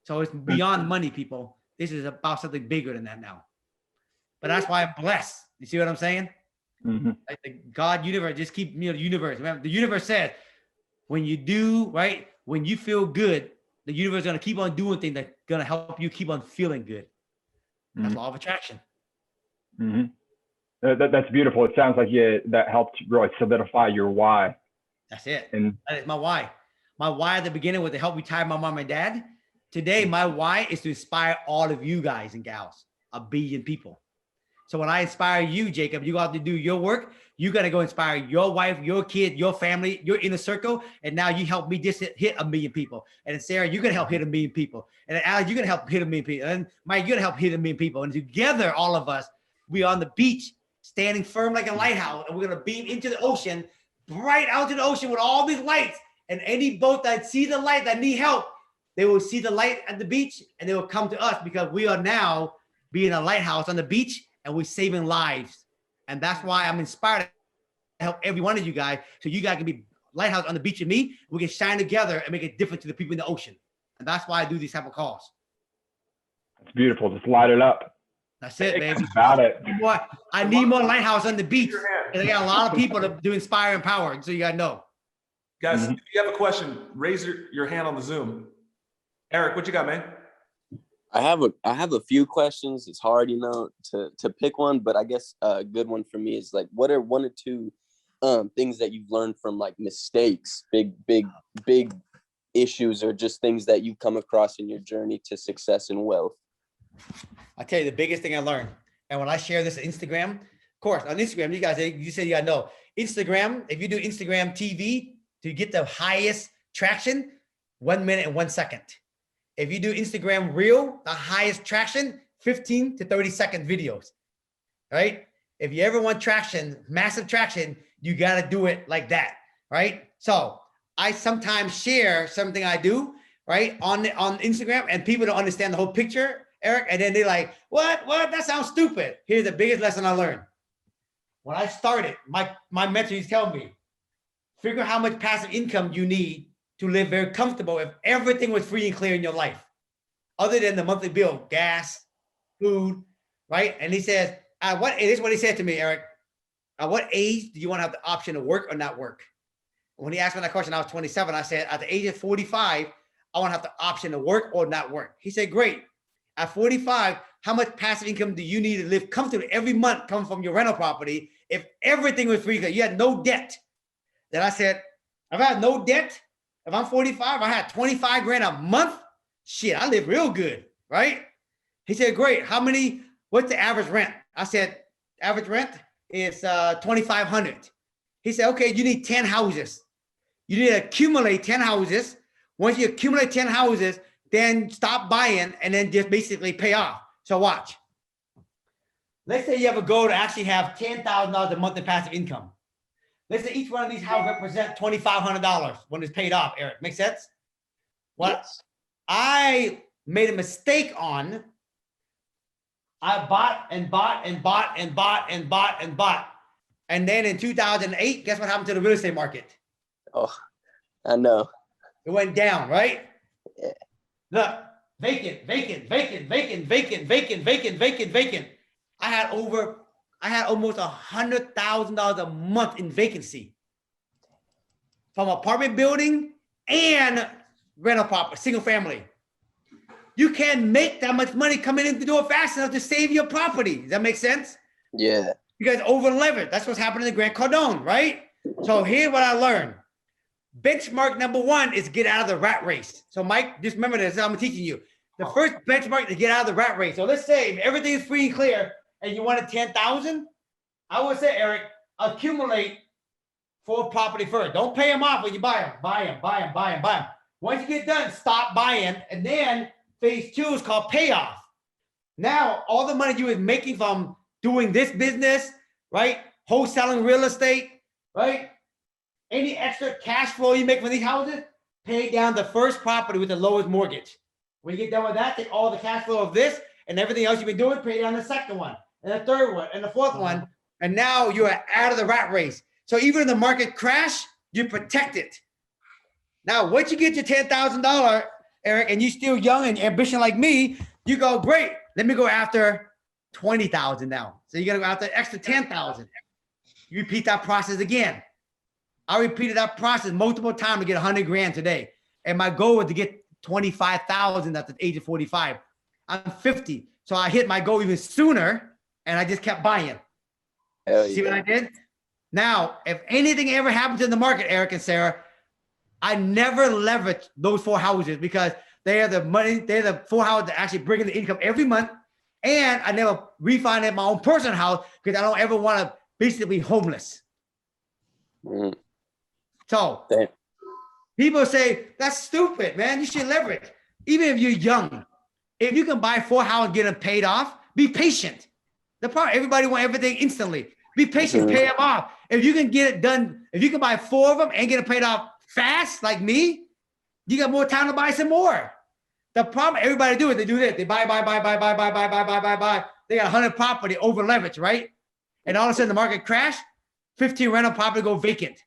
So it's beyond money, people. This is about something bigger than that now. But that's why I'm blessed. You see what I'm saying? Like the God universe, just keep, the universe. Remember, the universe says, when you do, right, when you feel good, the universe is going to keep on doing things that's going to help you keep on feeling good. That's law of attraction. That's beautiful. It sounds like that helped really solidify your why. That's it. And that is my why. My why at the beginning was to help retire my mom and dad. Today, my why is to inspire all of you guys and gals, 1 billion people. So when I inspire you, Jacob, you go out to do your work, you got to go inspire your wife, your kid, your family, your inner circle. And now you help me just hit 1 million people. And Sarah, you're going to help hit 1 million people. And Alex, you're going to help hit 1 million people. And Mike, you're going to help hit 1 million people. And together, all of us, we are on the beach, standing firm like a lighthouse. And we're going to beam into the ocean, right out to the ocean with all these lights. And any boat that sees the light that need help, they will see the light at the beach and they will come to us, because we are now being a lighthouse on the beach and we're saving lives. And that's why I'm inspired to help every one of you guys. So you guys can be lighthouse on the beach with me. We can shine together and make a difference to the people in the ocean. And that's why I do these type of calls. It's beautiful. Just light it up. That's it, baby. Got it. I need more lighthouse on the beach. And I got a lot of people to inspire and empower. So you got to know. Guys, if you have a question, raise your hand on the Zoom. Eric, what you got, man? I have a few questions. It's hard, to pick one, but I guess a good one for me is like, what are 1 or 2 things that you've learned from like mistakes, big issues, or just things that you've come across in your journey to success and wealth? I'll tell you the biggest thing I learned. And when I share this on Instagram, of course, on Instagram, you said you gotta know. Instagram, if you do Instagram TV to get the highest traction, 1 minute and 1 second. If you do Instagram Reel, the highest traction, 15 to 30 second videos, right? If you ever want traction, massive traction, you got to do it like that, right? So I sometimes share something I do, right, on Instagram, and people don't understand the whole picture, Eric, and then they're like, what? That sounds stupid. Here's the biggest lesson I learned. When I started, my mentor used to tell me, figure out how much passive income you need to live very comfortable if everything was free and clear in your life, other than the monthly bill, gas, food, right? And he says, this is what he said to me, Eric. At what age do you want to have the option to work or not work? When he asked me that question, I was 27. I said, at the age of 45, I want to have the option to work or not work. He said, great. At 45, how much passive income do you need to live comfortably every month come from your rental property if everything was free? You had no debt. Then I said, if I had no debt, if I'm 45, I had 25 grand a month. Shit, I live real good, right? He said, great. What's the average rent? I said, average rent is $2,500. He said, okay, you need 10 houses. You need to accumulate 10 houses. Once you accumulate 10 houses, then stop buying and then just basically pay off. So watch. Let's say you have a goal to actually have $10,000 a month in passive income. Let's say each one of these houses represent $2,500 when it's paid off, Eric. Make sense? What Yes. I made a mistake on, I bought and bought and bought and bought and bought and bought. And then in 2008, guess what happened to the real estate market? Oh, I know. It went down, right? Yeah. Look, vacant. I had almost $100,000 a month in vacancy from apartment building and rental property, single family. You can't make that much money coming in the door fast enough to save your property. Does that make sense? Yeah. You guys over leveraged. That's what's happening in Grant Cardone, right? So here's what I learned. Benchmark number 1 is get out of the rat race. So Mike, just remember this, I'm teaching you. The first benchmark is get out of the rat race. So let's say if everything is free and clear and you wanted 10,000, I would say, Eric, accumulate for property first. Don't pay them off when you buy them. Buy them, buy them, buy them, buy them. Once you get done, stop buying. And then phase 2 is called payoff. Now, all the money you were making from doing this business, right? Wholesaling real estate, right? Any extra cash flow you make from these houses, pay down the first property with the lowest mortgage. When you get done with that, take all the cash flow of this and everything else you've been doing, pay down the second one, and the third one, and the fourth one. And now you're out of the rat race. So even in the market crash, you're protected. Now, once you get your $10,000, Eric, and you're still young and ambition like me, you go, great, let me go after 20,000 now. So you're gonna go after extra 10,000. You repeat that process again. I repeated that process multiple times to get 100 grand today. And my goal was to get 25,000 at the age of 45. I'm 50. So I hit my goal even sooner and I just kept buying. See what I did? Now, if anything ever happens in the market, Eric and Sarah, I never leverage those 4 houses because they are the money, they're the 4 houses that actually bring in the income every month. And I never refinance my own personal house because I don't ever want to basically be homeless. So people say, that's stupid, man. You should leverage. Even if you're young, if you can buy 4 houses and get them paid off, be patient. The problem, everybody want everything instantly. Be patient, pay them off. If you can get it done, if you can buy 4 of them and get it paid off fast, like me, you got more time to buy some more. The problem everybody do is they do this. They buy. They got 100 property over leverage, right? And all of a sudden the market crash, 15 rental property go vacant.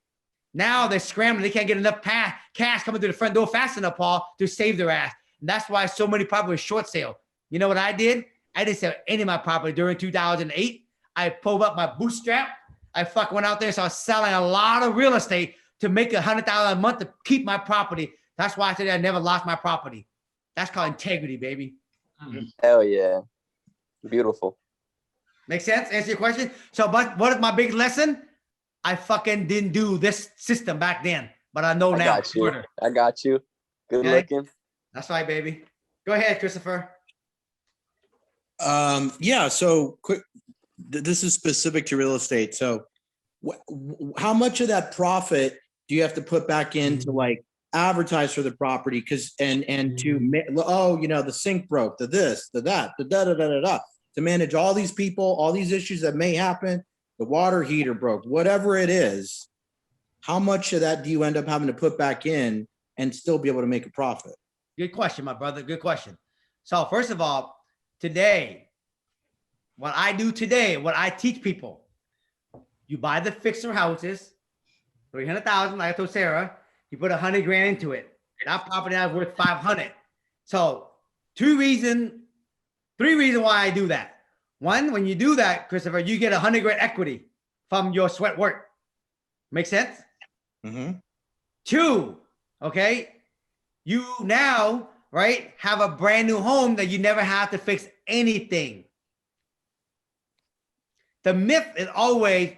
Now they're scrambling. They can't get enough cash coming through the front door fast enough, Paul, to save their ass. And that's why so many properties short sale. You know what I did? I didn't sell any of my property during 2008. I pulled up my bootstrap. I went out there and started selling a lot of real estate to make $100,000 a month to keep my property. That's why I said I never lost my property. That's called integrity, baby. Hell yeah. Beautiful. Make sense? Answer your question? So, but what is my big lesson? I fucking didn't do this system back then, but I know now. I got you. Good looking. That's right, baby. Go ahead, Christopher. Yeah. So quick, this is specific to real estate. So how much of that profit do you have to put back into like advertise for the property? Cause, and to, the sink broke, the this, the that, the da, to manage all these people, all these issues that may happen, the water heater broke, whatever it is, how much of that do you end up having to put back in and still be able to make a profit? Good question, my brother. Good question. So first of all, today, what I do today, what I teach people, you buy the fixer houses, 300,000, like I told Sarah, you put 100 grand into it. That property now is worth 500. So 3 reasons why I do that. One, when you do that, Christopher, you get 100 grand equity from your sweat work. Make sense? Mm-hmm. 2, okay, you now, right, have a brand new home that you never have to fix anything. The myth is always,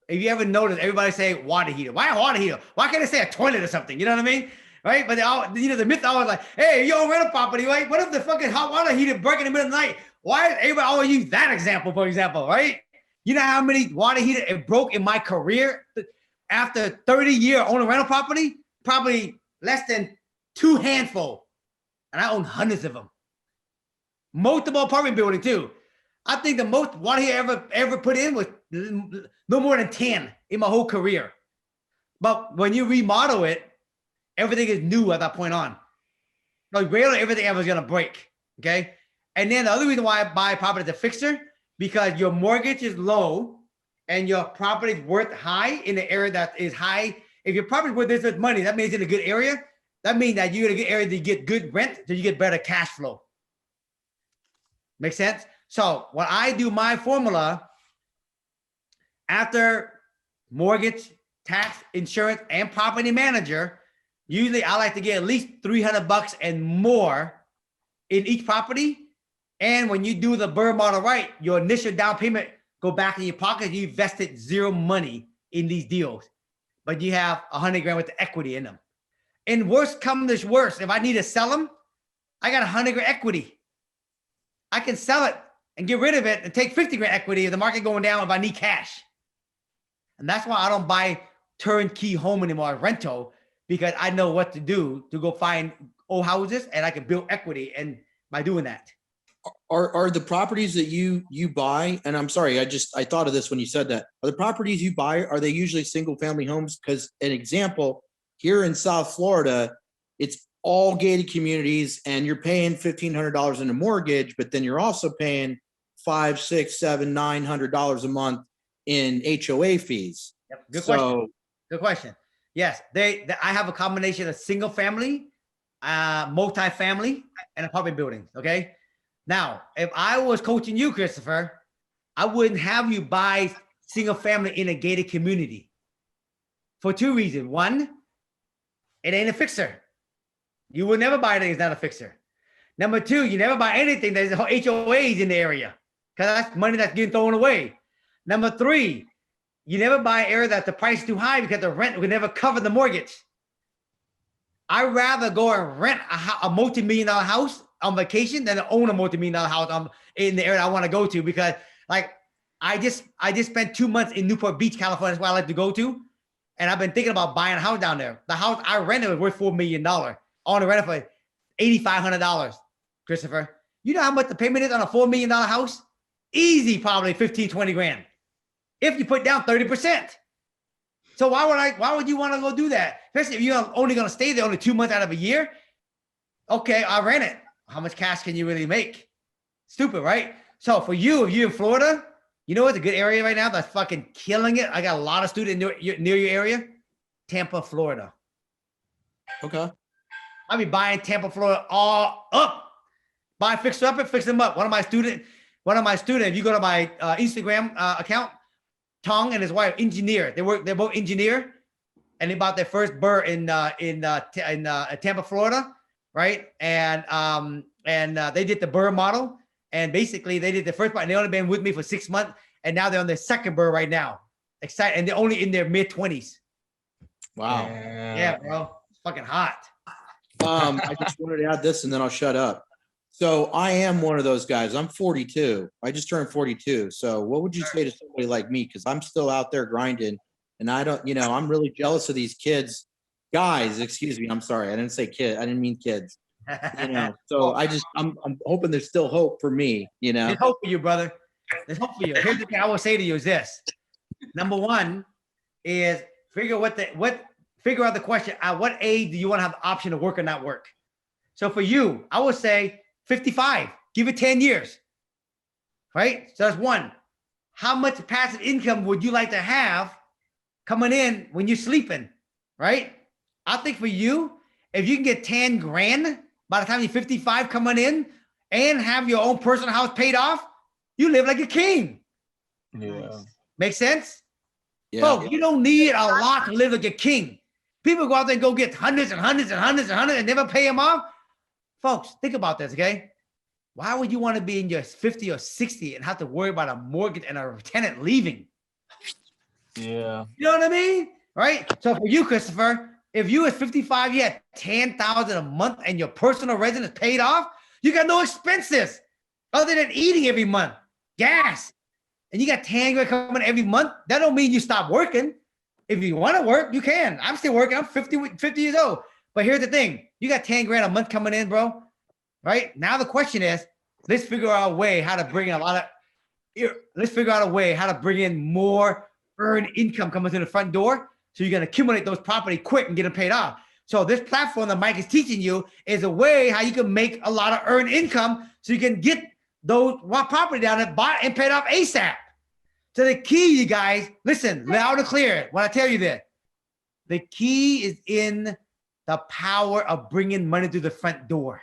if you ever notice, everybody say water heater. Why a water heater? Why can't they say a toilet or something? You know what I mean? Right? But they all, the myth always like, hey, you own rental property, right? What if the fucking hot water heater break in the middle of the night? Why does everybody always use that example, for example, right? You know how many water heaters it broke in my career after 30 years owning rental property? Probably less than 2 handful. And I own hundreds of them. Multiple apartment building too. I think the most water heater ever put in was no more than 10 in my whole career. But when you remodel it, everything is new at that point on. Like rarely everything ever is gonna break, okay? And then the other reason why I buy property as a fixer, because your mortgage is low and your property is worth high in the area that is high. If your property is worth this much money, that means it's in a good area. That means that you're in a good area to get good rent, so you get better cash flow. Make sense? So when I do my formula, after mortgage, tax, insurance, and property manager, usually I like to get at least $300 and more in each property. And when you do the BRRRR model right, your initial down payment go back in your pocket. You invested 0 money in these deals, but you have 100 grand with the equity in them. And worst come to worst, if I need to sell them, I got 100 grand equity. I can sell it and get rid of it and take 50 grand equity if the market going down if I need cash. And that's why I don't buy turnkey home anymore, rental, because I know what to do to go find old houses and I can build equity and by doing that. Are the properties that you buy, and I'm sorry, I thought of this when you said that. Are the properties you buy, are they usually single family homes? Because an example, here in South Florida, it's all gated communities and you're paying $1,500 in a mortgage, but then you're also paying $500, $600, $700, $900 a month in HOA fees. Yep. Good question. Good question. Yes, I have a combination of single family, multi-family, and apartment buildings. Okay. Now, if I was coaching you, Christopher, I wouldn't have you buy single family in a gated community for two reasons. One, it ain't a fixer. You will never buy anything that's not a fixer. Number two, you never buy anything that's HOAs in the area because that's money that's getting thrown away. Number three, you never buy an area that the price is too high because the rent would never cover the mortgage. I'd rather go and rent a multi-million-dollar house on vacation than to own a multi-million-dollar house in the area I want to go to, because like I just spent 2 months in Newport Beach, California. That's where I like to go to. And I've been thinking about buying a house down there. The house I rented was worth $4 million. I want to rent it for $8,500, Christopher. You know how much the payment is on a $4 million house? Easy, probably 15, 20 grand. If you put down 30%. So why would you want to go do that? Especially if you're only going to stay there only 2 months out of a year. Okay, I'll rent it. How much cash can you really make? Stupid, right? So for you, if you're in Florida, you know what's a good area right now that's fucking killing it? I got a lot of students near your area. Tampa, Florida. Okay. I'll be buying Tampa, Florida all up. Buy fix up and fix them up. One of my students, if you go to my Instagram account, Tong and his wife, engineer. They're both engineer, and they bought their first BRRRR in Tampa, Florida, right? And they did the BRRRR model, and basically they did the first part. And they only been with me for 6 months, and now they're on their second BRRRR right now. Excited, and they're only in their mid-20s. Wow. Yeah, bro, it's fucking hot. I just wanted to add this, and then I'll shut up. So I am one of those guys. I'm 42. I just turned 42. So what would you say to somebody like me? Because I'm still out there grinding, and I don't, I'm really jealous of these kids, guys. Excuse me. I'm sorry. I didn't say kid. I didn't mean kids. So I'm hoping there's still hope for me. There's hope for you, brother. There's hope for you. Here's the thing I will say to you is this: number one is figure out the question. At what age do you want to have the option to work or not work? So for you, I would say 55, give it 10 years, right? So that's one. How much passive income would you like to have coming in when you're sleeping, right? I think for you, if you can get 10 grand by the time you're 55 coming in and have your own personal house paid off, you live like a king. Yeah. Make sense? Yeah. Folks, you don't need a lot to live like a king. People go out there and go get hundreds and hundreds and hundreds and hundreds and never pay them off. Folks, think about this, okay? Why would you want to be in your 50 or 60 and have to worry about a mortgage and a tenant leaving? Yeah. You know what I mean? Right? So for you, Christopher, if you at 55, you had $10,000 a month and your personal residence paid off, you got no expenses other than eating every month, gas, and you got 10 grand coming every month. That don't mean you stop working. If you want to work, you can. I'm still working. I'm 50 years old. But here's the thing. You got 10 grand a month coming in, bro. Right? Now the question is, let's figure out a way how to bring in more earned income coming through the front door so you can accumulate those property quick and get them paid off. So this platform that Mike is teaching you is a way how you can make a lot of earned income so you can get those property down there bought and paid off ASAP. So the key, you guys, listen loud and clear when I tell you this. The key is in the power of bringing money through the front door.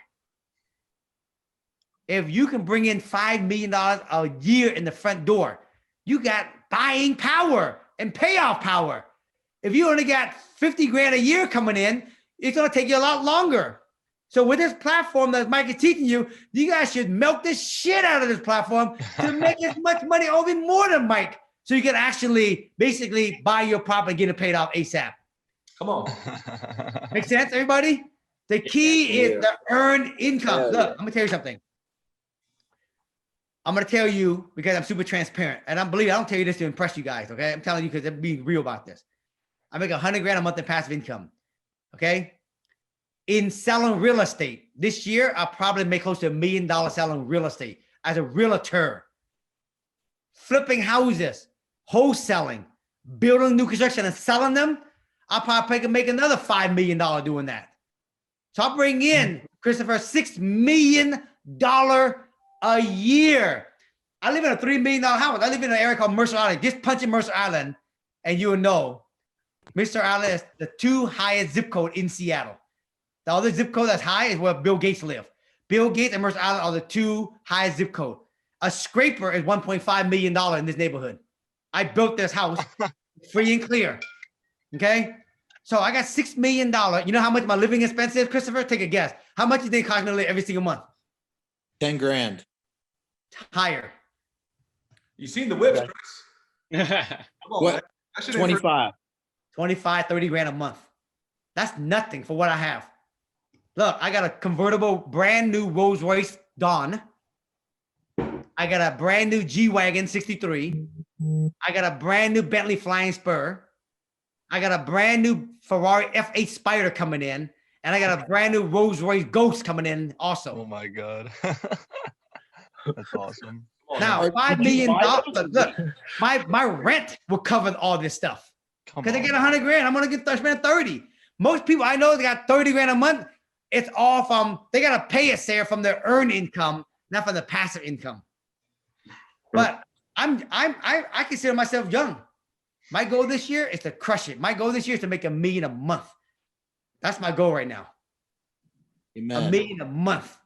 If you can bring in $5 million a year in the front door, you got buying power and payoff power. If you only got 50 grand a year coming in, it's going to take you a lot longer. So with this platform that Mike is teaching you, you guys should milk the shit out of this platform to make as much money or even more than Mike. So you can actually basically buy your property and get it paid off ASAP. Come on. Make sense, everybody? The key is the earned income. Look, I'm going to tell you something. I'm going to tell you because I'm super transparent, and I don't tell you this to impress you guys. Okay. I'm telling you because I'm being real about this. I make 100 grand a month in passive income. Okay. In selling real estate this year, I'll probably make close to $1 million selling real estate as a realtor, flipping houses, wholesaling, building new construction and selling them. I'll probably make another $5 million doing that. So I'll bring in, Christopher, $6 million a year. I live in a $3 million house. I live in an area called Mercer Island. Just punch in Mercer Island and you'll know. Mercer Island is the 2 highest zip code in Seattle. The other zip code that's high is where Bill Gates live. Bill Gates and Mercer Island are the 2 highest zip code. A scraper is $1.5 million in this neighborhood. I built this house free and clear. Okay. So I got $6 million. You know how much my living expense is, Christopher? Take a guess. How much do you think it costs me to live every single month? 10 grand. Higher. You seen the whips, Chris? Come on, What? man. That shit ain't 25. 25, 30 grand a month. That's nothing for what I have. Look, I got a convertible, brand new Rolls Royce Dawn. I got a brand new G-Wagon 63. I got a brand new Bentley Flying Spur. I got a brand new Ferrari F8 Spider coming in. And I got a brand new Rolls Royce Ghost coming in also. Oh my God. That's awesome. Now, $5 million. Look, my rent will cover all this stuff. Come Because I on. get 100 grand, I'm gonna spend 30. Most people I know they got 30 grand a month. It's all from they gotta pay us there from their earned income, not from the passive income. But I consider myself young. My goal this year is to crush it. My goal this year is to make $1 million a month. That's my goal right now. Amen. $1 million a month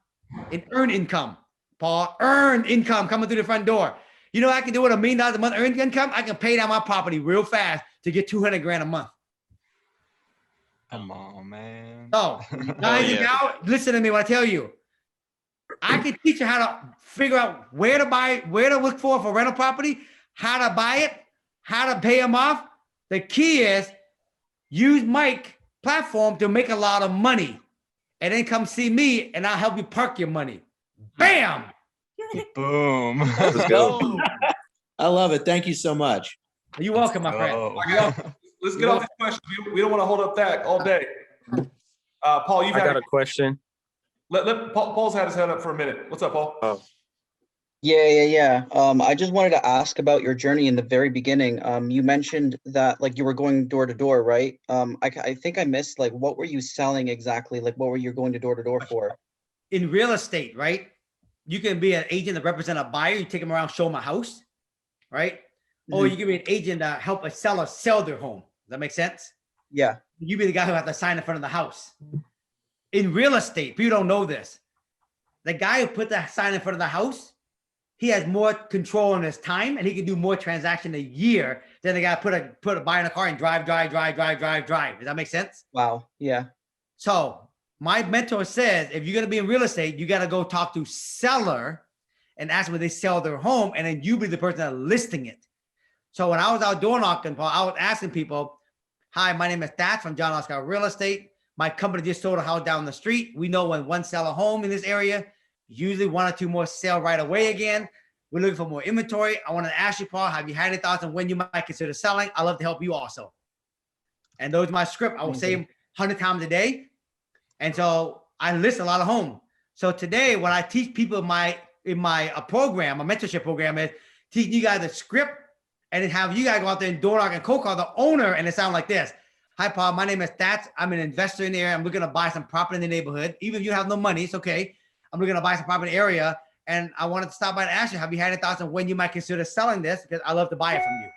in earned income. Paul, earned income coming through the front door. You know what I can do with $1 million a month earned income? I can pay down my property real fast to get 200 grand a month. Come on, man. So, guys and gals, listen to me when I tell you. I can teach you how to figure out where to buy, where to look for rental property, how to buy it, how to pay them off. The key is use Mike platform to make a lot of money. And then come see me and I'll help you park your money. Bam! Boom. Let's go. I love it. Thank you so much. You're welcome, my friend. Oh. You're welcome. Let's get off this question. We don't want to hold up Thach all day. Paul, you've I had got a question. let Paul's had his hand up for a minute. What's up, Paul? Oh, Yeah. I just wanted to ask about your journey in the very beginning. You mentioned that like you were going door to door, right? I think I missed like what were you selling exactly? Like what were you going to door for? In real estate, right? You can be an agent that represent a buyer. You take them around, show them a house, right? Or you can be an agent that help a seller sell their home. Does that make sense? Yeah. You be the guy who has to sign in front of the house. In real estate, people don't know this. The guy who put the sign in front of the house, he has more control on his time and he can do more transaction a year than the guy put a buy in a car and drive. Does that make sense? Wow. Yeah. So my mentor says, if you're going to be in real estate, you got to go talk to seller and ask where they sell their home. And then you be the person that's listing it. So when I was out door knocking, Paul, I was asking people, hi, my name is Thach from John Oscar Real Estate. My company just sold a house down the street. We know when one sell a home in this area, usually 1 or 2 more sell right away again. We're looking for more inventory. I want to ask you, Paul, have you had any thoughts on when you might consider selling? I'd love to help you also. And those are my script. I will say them 100 times a day. And so I list a lot of homes. So today, what I teach people in my program, a mentorship program, is teaching you guys a script and then have you guys go out there and door knock and cold call the owner. And it sounds like this. Hi, Paul. My name is Thach. I'm an investor in the area. I'm looking to buy some property in the neighborhood. Even if you have no money, it's okay. I'm looking to buy some property in the area. And I wanted to stop by and ask you, have you had any thoughts on when you might consider selling this? Because I love to buy it from you.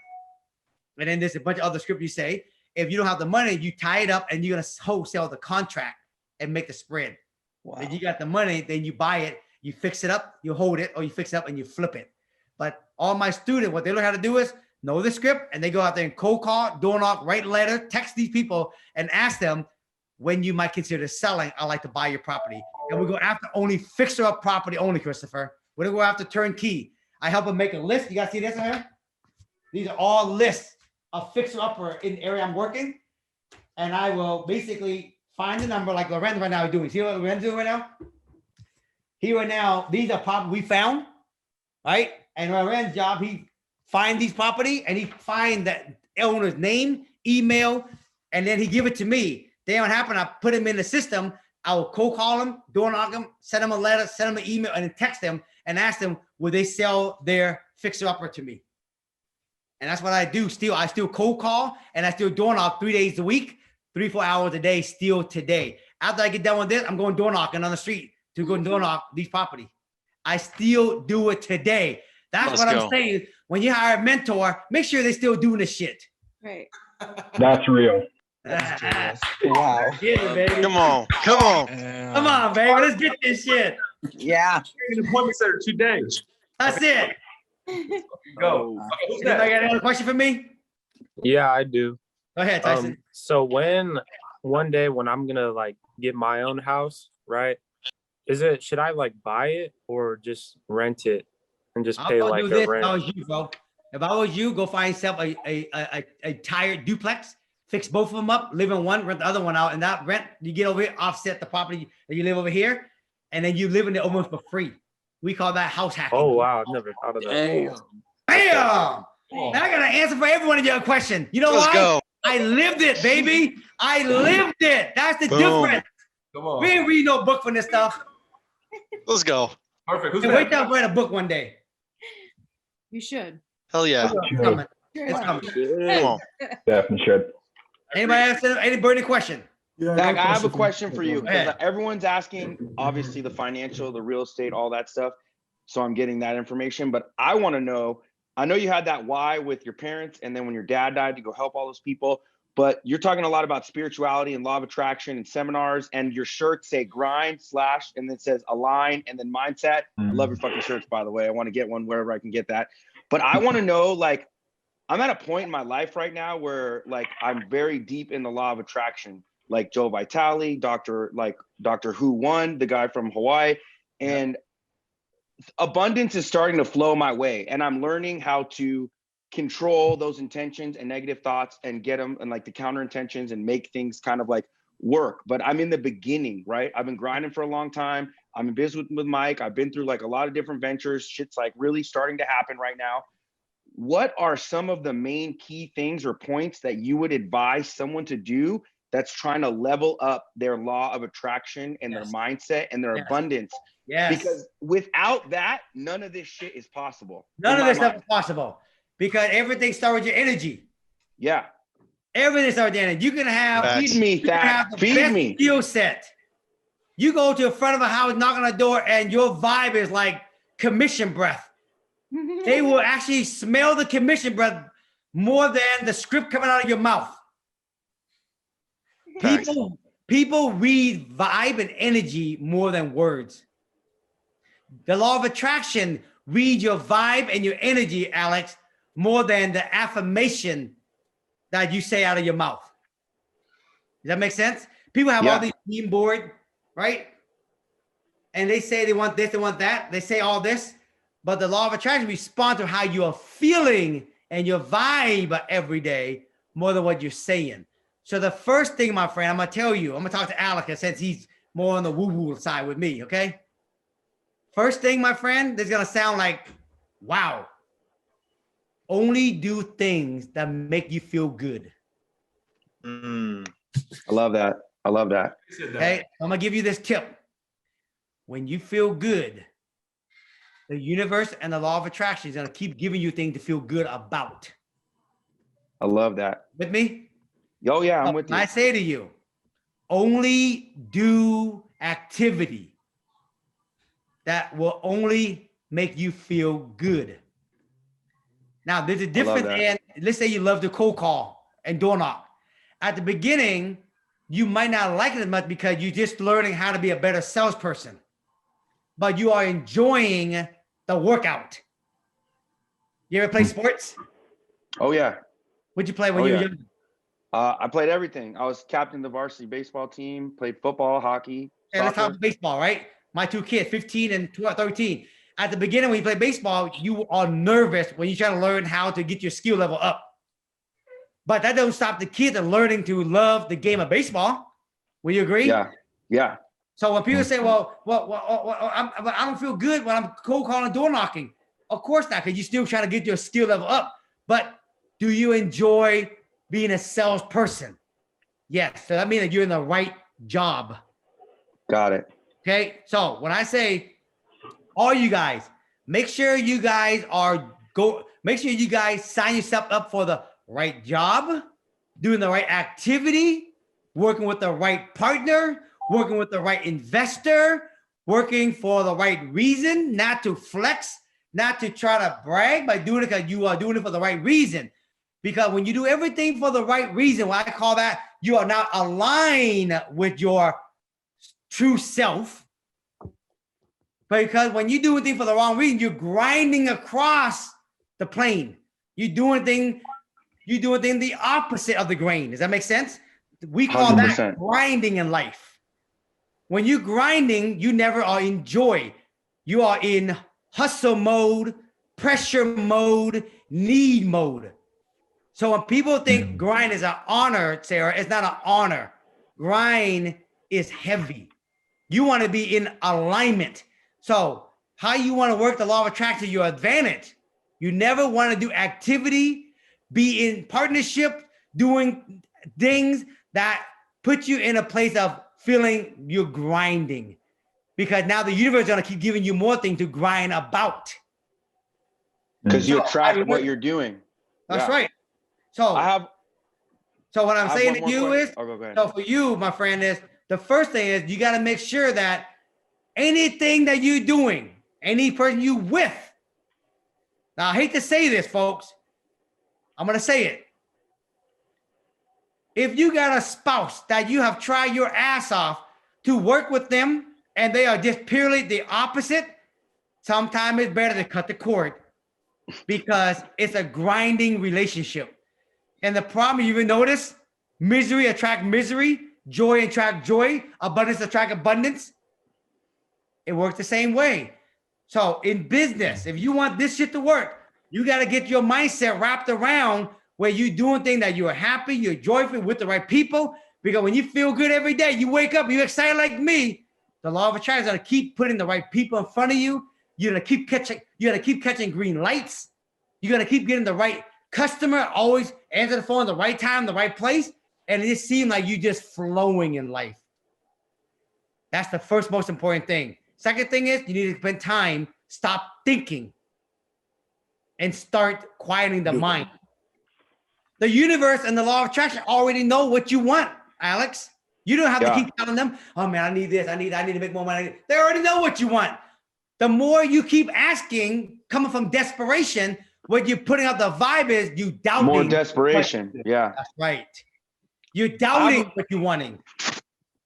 And then there's a bunch of other script you say. If you don't have the money, you tie it up and you're going to wholesale the contract and make the spread. Wow. If you got the money, then you buy it, you fix it up, you hold it, or you fix it up and you flip it. But all my students, what they learn how to do is know the script and they go out there and cold call, door knock, write letter, text these people and ask them when you might consider selling. I like to buy your property. And we go after only fixer up property only, Christopher. We don't go after turnkey. I help them make a list. You guys see this right here? These are all lists of fixer upper in the area I'm working. And I will basically find the number like Lorenzo right now is doing. See what Lorenzo doing right now? Here right now, these are properties we found. right? And when I ran the job, he find these property and he find that owner's name, email, and then he give it to me. Then what happened? I put him in the system. I will cold call him, door knock him, send him a letter, send him an email, and then text them and ask them, will they sell their fixer-upper to me? And that's what I do still. I still cold call and I still door knock 3 days a week, 3-4 hours a day, still today. After I get done with this, I'm going door knocking on the street to go door knock these property. I still do it today. That's what I'm saying. When you hire a mentor, make sure they're still doing this shit. Right. That's real. Wow. Yeah, baby. Come on. Come on. Come on, baby. Let's get this shit. Yeah. An appointment set in 2 days. That's it. Go. Okay, who's that? Anybody got another question for me? Yeah, I do. Go ahead, Tyson. So one day when I'm gonna like get my own house, right? Should I like buy it or just rent it and just pay like do this a rent? if I was you, bro. If I was you, go find yourself a tired duplex, fix both of them up, live in one, rent the other one out, and that rent you get over here, offset the property that you live over here, and then you live in it almost for free. We call that house hacking. Oh wow, I've never thought of that. Damn. Bam! Now I got an answer for every one of your questions. You know Let's why? go. I lived it, baby. I lived it. That's the Boom. difference. Come on. We ain't read no book for this stuff. Let's go. Perfect. Who's Hey, wait that? till I write a book one day. You should. Hell yeah. It's coming. It's coming. Come on. Definitely should. Anybody else? Any burning question? Thach, I have a question for you. Go ahead. Because everyone's asking, obviously, the financial, the real estate, all that stuff. So I'm getting that information. But I want to know, I know you had that why with your parents, and then when your dad died to go help all those people. But you're talking a lot about spirituality and law of attraction and seminars, and your shirts say grind / and then it says align and then mindset. I love your fucking shirts, by the way. I want to get one wherever I can get that. But I want to know, like, I'm at a point in my life right now where like I'm very deep in the law of attraction, like Joe Vitale, Dr. Who Won, the guy from Hawaii, and abundance is starting to flow my way. And I'm learning how to control those intentions and negative thoughts and get them and like the counter intentions and make things kind of like work. But I'm in the beginning, right? I've been grinding for a long time. I'm in business with Mike. I've been through like a lot of different ventures. Shit's like really starting to happen right now. What are some of the main key things or points that you would advise someone to do that's trying to level up their law of attraction and their mindset and their abundance? Yes. Because without that, none of this shit is possible. None of this stuff is possible because everything starts with your energy. Yeah. Everything starts with your energy. You can have, Feed me, you can have Thach. the Feed best me. skill set. You go to the front of a house, knock on the door, and your vibe is like commission breath. They will actually smell the commission breath more than the script coming out of your mouth. People read vibe and energy more than words. The law of attraction reads your vibe and your energy, Alex, more than the affirmation that you say out of your mouth. Does that make sense? People have all these team board, right? And they say they want this, they want that. They say all this, but the law of attraction responds to how you are feeling and your vibe every day more than what you're saying. So the first thing, my friend, I'm gonna tell you, I'm gonna talk to Alex since he's more on the woo-woo side with me, okay? First thing, my friend, that's gonna sound like, wow. Only do things that make you feel good. I love that. I love that. Okay, I'm gonna give you this tip. When you feel good, the universe and the law of attraction is gonna keep giving you things to feel good about. I love that. With me? Oh yeah, I'm with you. I say to you, only do activity that will only make you feel good. Now, there's a difference in, let's say you love to cold call and door knock. At the beginning, you might not like it as much because you're just learning how to be a better salesperson, but you are enjoying the workout. You ever play sports? Oh yeah. What'd you play when you were young? I played everything. I was captain of the varsity baseball team, played football, hockey, soccer. Let's talk about baseball, right? My two kids, 15 and 13. At the beginning, when you play baseball, you are nervous when you try to learn how to get your skill level up. But that doesn't stop the kids from learning to love the game of baseball. Will you agree? Yeah. Yeah. So when people say, well, I don't feel good when I'm cold calling, door knocking. Of course not, because you're still trying to get your skill level up. But do you enjoy being a salesperson? Yes. So that means that you're in the right job. Got it. Okay. So when I say all you guys, make sure you guys sign yourself up for the right job, doing the right activity, working with the right partner, working with the right investor, working for the right reason, not to flex, not to try to brag, but doing it because you are doing it for the right reason. Because when you do everything for the right reason, what I call that, you are now aligned with your true self. Because when you do anything for the wrong reason, you're grinding across the plane. You're doing thing the opposite of the grain. Does that make sense? We call 100%. that grinding in life. When you're grinding, you never are in joy. You are in hustle mode, pressure mode, need mode. So when people think grind is an honor, Sarah, it's not an honor. Grind is heavy. You want to be in alignment. So how you want to work the law of attraction to your advantage. You never want to do activity, be in partnership, doing things that put you in a place of feeling you're grinding. Because now the universe is going to keep giving you more things to grind about. Because you attract what you're doing. That's right. So what I'm saying to you is, go ahead. so for you, my friend, is the first thing is you got to make sure that anything that you're doing, any person you with. Now, I hate to say this, folks. I'm going to say it. If you got a spouse that you have tried your ass off to work with them and they are just purely the opposite, sometimes it's better to cut the cord because it's a grinding relationship. And the problem, you even notice, misery attract misery, joy attract joy, abundance attract abundance. It works the same way. So in business, if you want this shit to work, you got to get your mindset wrapped around where you're doing things that you're happy, you're joyful with the right people. Because when you feel good every day, you wake up, you're excited like me. The law of attraction is going to keep putting the right people in front of you. You're going to keep catching green lights. You're going to keep getting the right customer, always answer the phone at the right time, the right place. And it just seems like you're just flowing in life. That's the first most important thing. Second thing is you need to spend time, stop thinking, and start quieting the mind. The universe and the law of attraction already know what you want, Alex. You don't have to keep telling them, oh man, I need this, I need to make more money. They already know what you want. The more you keep asking, coming from desperation, what you're putting out the vibe is you doubting. More desperation. Yeah. That's right. You're doubting what you're wanting.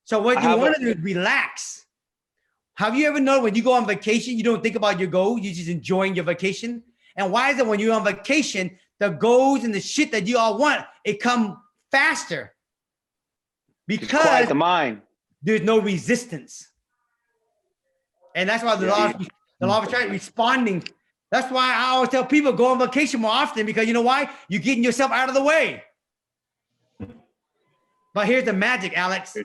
So what you want to do is relax. Have you ever known when you go on vacation, you don't think about your goal, you're just enjoying your vacation? And why is it when you're on vacation, the goals and the shit that you all want, it come faster? Because quiet the mind. There's no resistance. And that's why the law of attraction responding. That's why I always tell people go on vacation more often, because you know why? You're getting yourself out of the way. But here's the magic, Alex.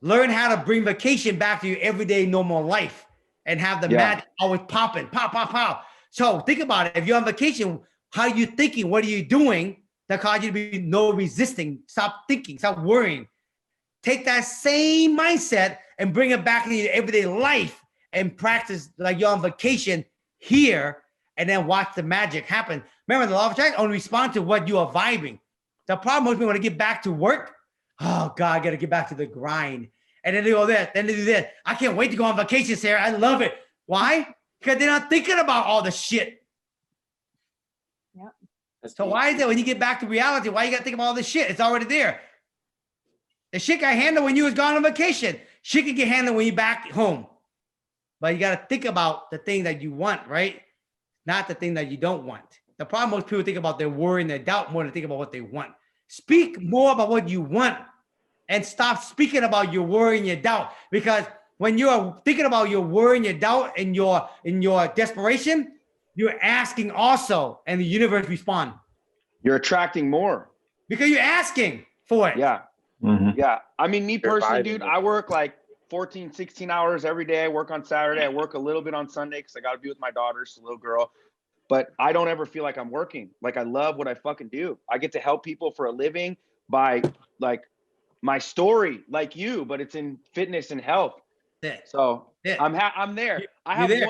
Learn how to bring vacation back to your everyday normal life and have the magic always popping, pop, pop, pop. So think about it. If you're on vacation, how are you thinking? What are you doing that cause you to be no resisting? Stop thinking, stop worrying. Take that same mindset and bring it back into your everyday life and practice like you're on vacation here, and then watch the magic happen. Remember, the law of attraction only responds to what you are vibing. The problem most people want to get back to work. Oh God, I got to get back to the grind. And then they go this, then they do this. I can't wait to go on vacation, Sarah. I love it. Why? Because they're not thinking about all the shit. Yep. So why is that when you get back to reality, why you got to think about all this shit? It's already there. The shit got handled when you was gone on vacation. Shit can get handled when you're back home. But you got to think about the thing that you want, right? Not the thing that you don't want. The problem most people think about their worry and their doubt more than think about what they want. Speak more about what you want and stop speaking about your worry and your doubt. Because when you're thinking about your worry and your doubt and your desperation, you're asking also, and the universe responds. You're attracting more. Because you're asking for it. Yeah. Yeah. I mean, me personally, dude, I work like 14, 16 hours every day. I work on Saturday. I work a little bit on Sunday because I got to be with my daughter, she's a little girl. but I don't ever feel like I'm working. Like I love what I fucking do. I get to help people for a living by like my story, like you, but it's in fitness and health. Yeah. So Yeah. I'm there. I You're have there.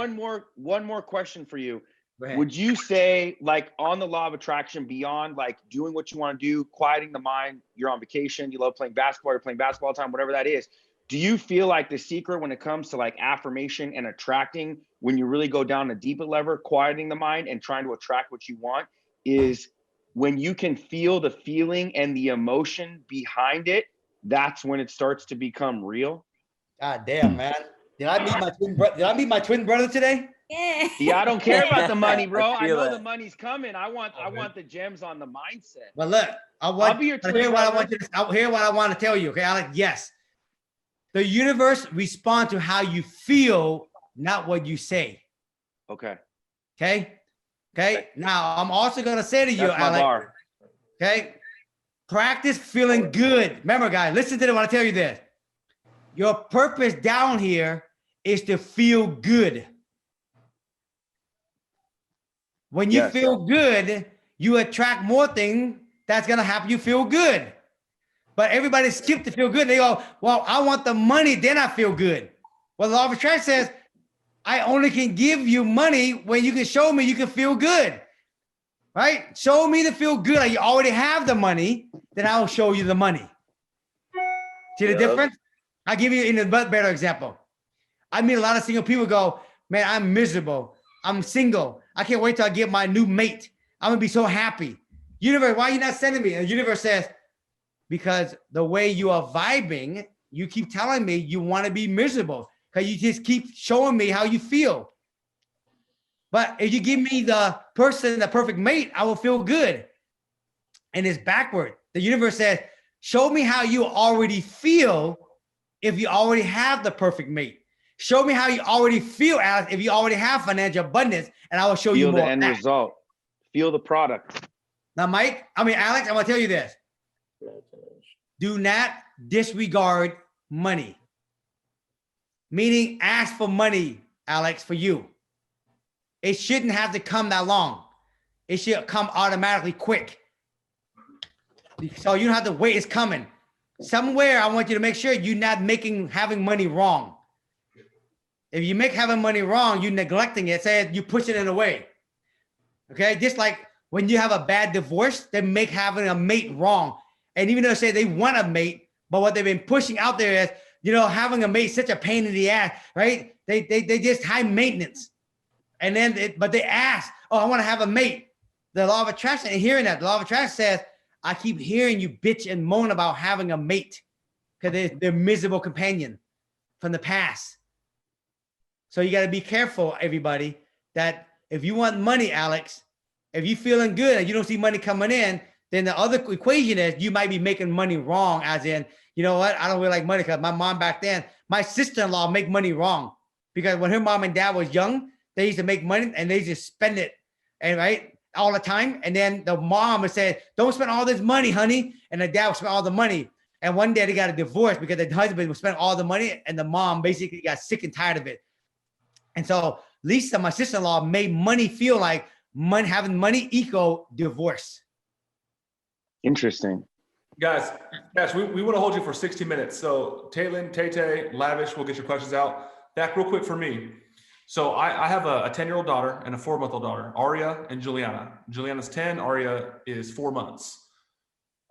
one more question for you. Go ahead. Would you say, like, on the law of attraction, beyond like doing what you want to do, quieting the mind, you're on vacation, you love playing basketball, you're playing basketball all the time, whatever that is, do you feel like the secret when it comes to like affirmation and attracting, when you really go down a deeper level, quieting the mind and trying to attract what you want, is when you can feel the feeling and the emotion behind it, that's when it starts to become real? God damn, man. Did I meet my twin brother? Did I meet my twin brother today? Yeah, I don't care about the money, bro. I feel know that. the money's coming. I want the gems on the mindset. But look, I'll be your twin hear what I brother. want you to hear what I want to tell you. Okay, Alex. Yes. The universe responds to how you feel, not what you say. Okay. Okay. Now I'm also gonna say to you, That's my Alex. bar. Okay. Practice feeling good. Remember, guys, listen to this when I tell you this. Your purpose down here is to feel good. When you feel good, you attract more things that's gonna help you feel good. But everybody skip to feel good. They go, well, I want the money, then I feel good. Well, the law of attraction says, I only can give you money when you can show me you can feel good. Right? Show me to feel good. You already have the money, then I'll show you the money. See the difference? I'll give you a better example. I meet a lot of single people go, man, I'm miserable. I'm single. I can't wait till I get my new mate. I'm gonna be so happy. Universe, why are you not sending me? And the universe says, because the way you are vibing, you keep telling me you want to be miserable because you just keep showing me how you feel. But if you give me the perfect mate, I will feel good. And it's backward. The universe says, show me how you already feel if you already have the perfect mate. Show me how you already feel, Alex, if you already have financial abundance, and I will show you more. Feel the end result. Feel the product. Now, Alex, I'm gonna tell you this. Do not disregard money. Meaning ask for money, Alex, for you. It shouldn't have to come that long. It should come automatically quick. So you don't have to wait, it's coming. Somewhere I want you to make sure you're not having money wrong. If you make having money wrong, you're neglecting it, say you push it in a way. Okay, just like when you have a bad divorce, they make having a mate wrong. And even though they say they want a mate, but what they've been pushing out there is, having a mate is such a pain in the ass, right? They just high maintenance. And then, but they ask, oh, I want to have a mate. The law of attraction, and hearing that, the law of attraction says, I keep hearing you bitch and moan about having a mate because they're miserable companion from the past. So you got to be careful, everybody, that if you want money, Alex, if you're feeling good and you don't see money coming in, then the other equation is you might be making money wrong, as in, you know what? I don't really like money because my mom back then, my sister-in-law make money wrong because when her mom and dad was young, they used to make money and they just spend it, and right, all the time. And then the mom would say, don't spend all this money, honey. And the dad would spend all the money. And one day they got a divorce because the husband would spend all the money and the mom basically got sick and tired of it. And so Lisa, my sister-in-law, made money feel like having money equal divorce. Interesting. Guys, we want to hold you for 60 minutes. So Taylin, Tay, Lavish, we'll get your questions out. Back real quick for me. So I have a 10-year-old daughter and a 4-month-old daughter, Aria and Juliana. Juliana's 10, Aria is 4 months.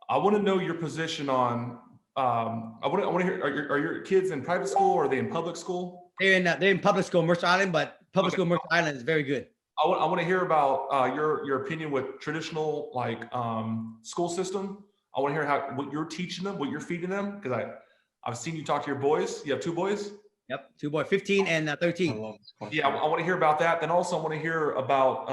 I want to know your position on, I want to hear, are your kids in private school or are they in public school? They're in public school, Mercer Island, but public school, Mercer Island is very good. I want to hear about your opinion with traditional school system. I want to hear what you're teaching them, what you're feeding them, because I've seen you talk to your boys. You have 2 boys? Yep, 2 boys, 15 and 13. Yeah, I want to hear about that. Then also I want to hear about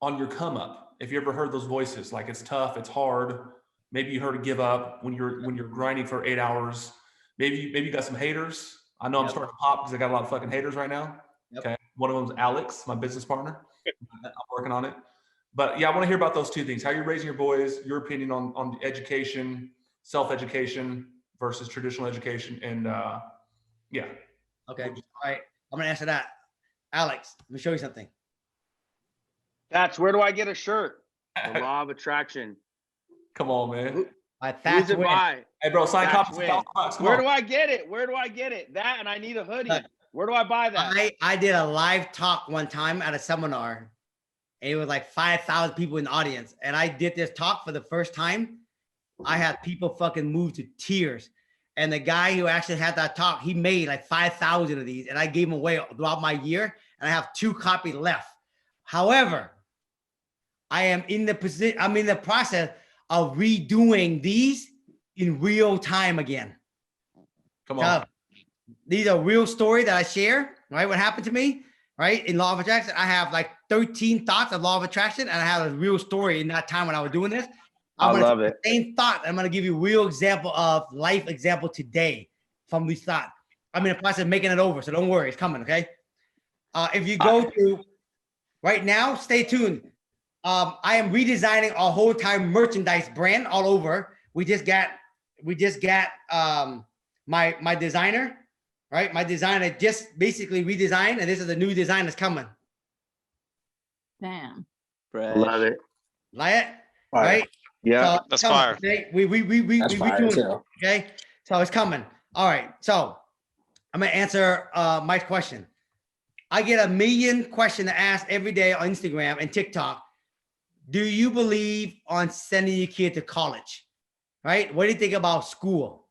on your come up. If you ever heard those voices, like it's tough, it's hard. Maybe you heard to give up when you're grinding for 8 hours. Maybe you got some haters. I know I'm starting to pop because I got a lot of fucking haters right now. Yep. Okay, one of them's Alex, my business partner. I'm working on it. But yeah, I want to hear about those 2 things: how you're raising your boys, your opinion on education, self-education versus traditional education, and yeah. Okay. All right. I'm gonna answer that. Alex, let me show you something. That's where do I get a shirt? The law of attraction. Come on, man. Who's it by? Hey, bro, sign Thach copies. Nguyen. Where do I get it? Where do I get it? That, and I need a hoodie. Where do I buy that? I did a live talk one time at a seminar, and it was like 5,000 people in the audience. And I did this talk for the first time. I had people fucking move to tears. And the guy who actually had that talk, he made like 5,000 of these, and I gave them away throughout my year. And I have 2 copies left. However, I am in the position, I'm in the process of redoing these in real time again. Come on. So, these are real stories that I share, right? What happened to me, right? In Law of Attraction, I have like 13 thoughts of Law of Attraction, and I have a real story in that time when I was doing this. I love it. Same thought. I'm going to give you a real example of life example today from these thoughts. I'm in the process of making it over, so don't worry, it's coming, okay? If you go to right now, stay tuned. I am redesigning our whole time merchandise brand all over. We just got my designer, right? My designer just basically redesigned, and this is the new design that's coming. Damn. Love it. Like it, Fire. right? Yeah, So, that's coming, fire. okay? We That's fire doing as it, hell. okay? So it's coming. All right. So I'm gonna answer Mike's question. I get 1 million questions asked every day on Instagram and TikTok. Do you believe on sending your kid to college? Right? What do you think about school?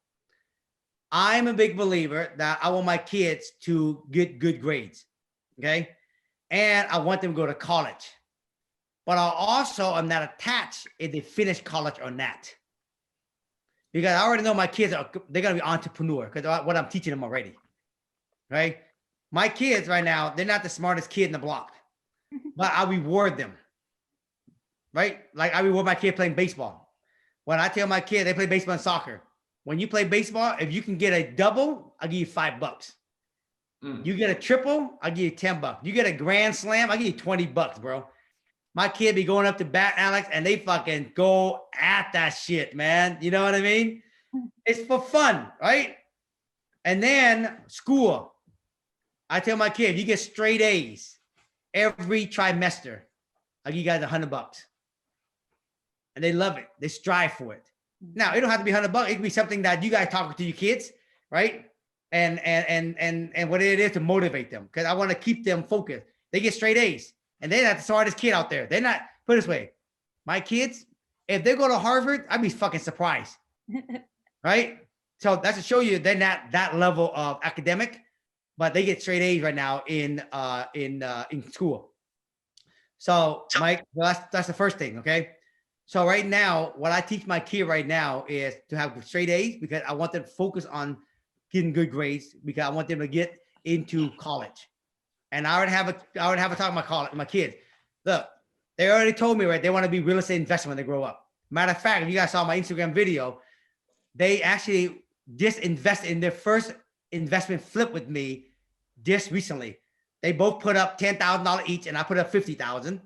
I'm a big believer that I want my kids to get good grades. Okay. And I want them to go to college. But I also am not attached if they finish college or not. Because I already know my kids they're gonna be entrepreneur because what I'm teaching them already. Right? My kids right now, they're not the smartest kid in the block, but I reward them. Right? Like I reward my kid playing baseball. When I tell my kid they play baseball and soccer, when you play baseball, if you can get a double, I'll give you $5. You get a triple, I'll give you $10. You get a grand slam, I'll give you $20, bro. My kid be going up to bat, Alex, and they fucking go at that shit, man. You know what I mean? It's for fun, right? And then school. I tell my kid, if you get straight A's every trimester, I'll give you guys $100. And they love it. They strive for it. Now, it don't have to be $100. It can be something that you guys talk to your kids, right? And what it is to motivate them. Because I want to keep them focused. They get straight A's. And they're not the smartest kid out there. They're not, put it this way, my kids, if they go to Harvard, I'd be fucking surprised. Right? So that's to show you they're not that level of academic, but they get straight A's right now in school. So Mike, well, that's the first thing, okay? So right now, what I teach my kid right now is to have straight A's because I want them to focus on getting good grades because I want them to get into college. And I would have a talk with my kids. Look, they already told me, right? They want to be real estate investors when they grow up. Matter of fact, if you guys saw my Instagram video, they actually just invested in their first investment flip with me just recently. They both put up $10,000 each, and I put up $50,000. And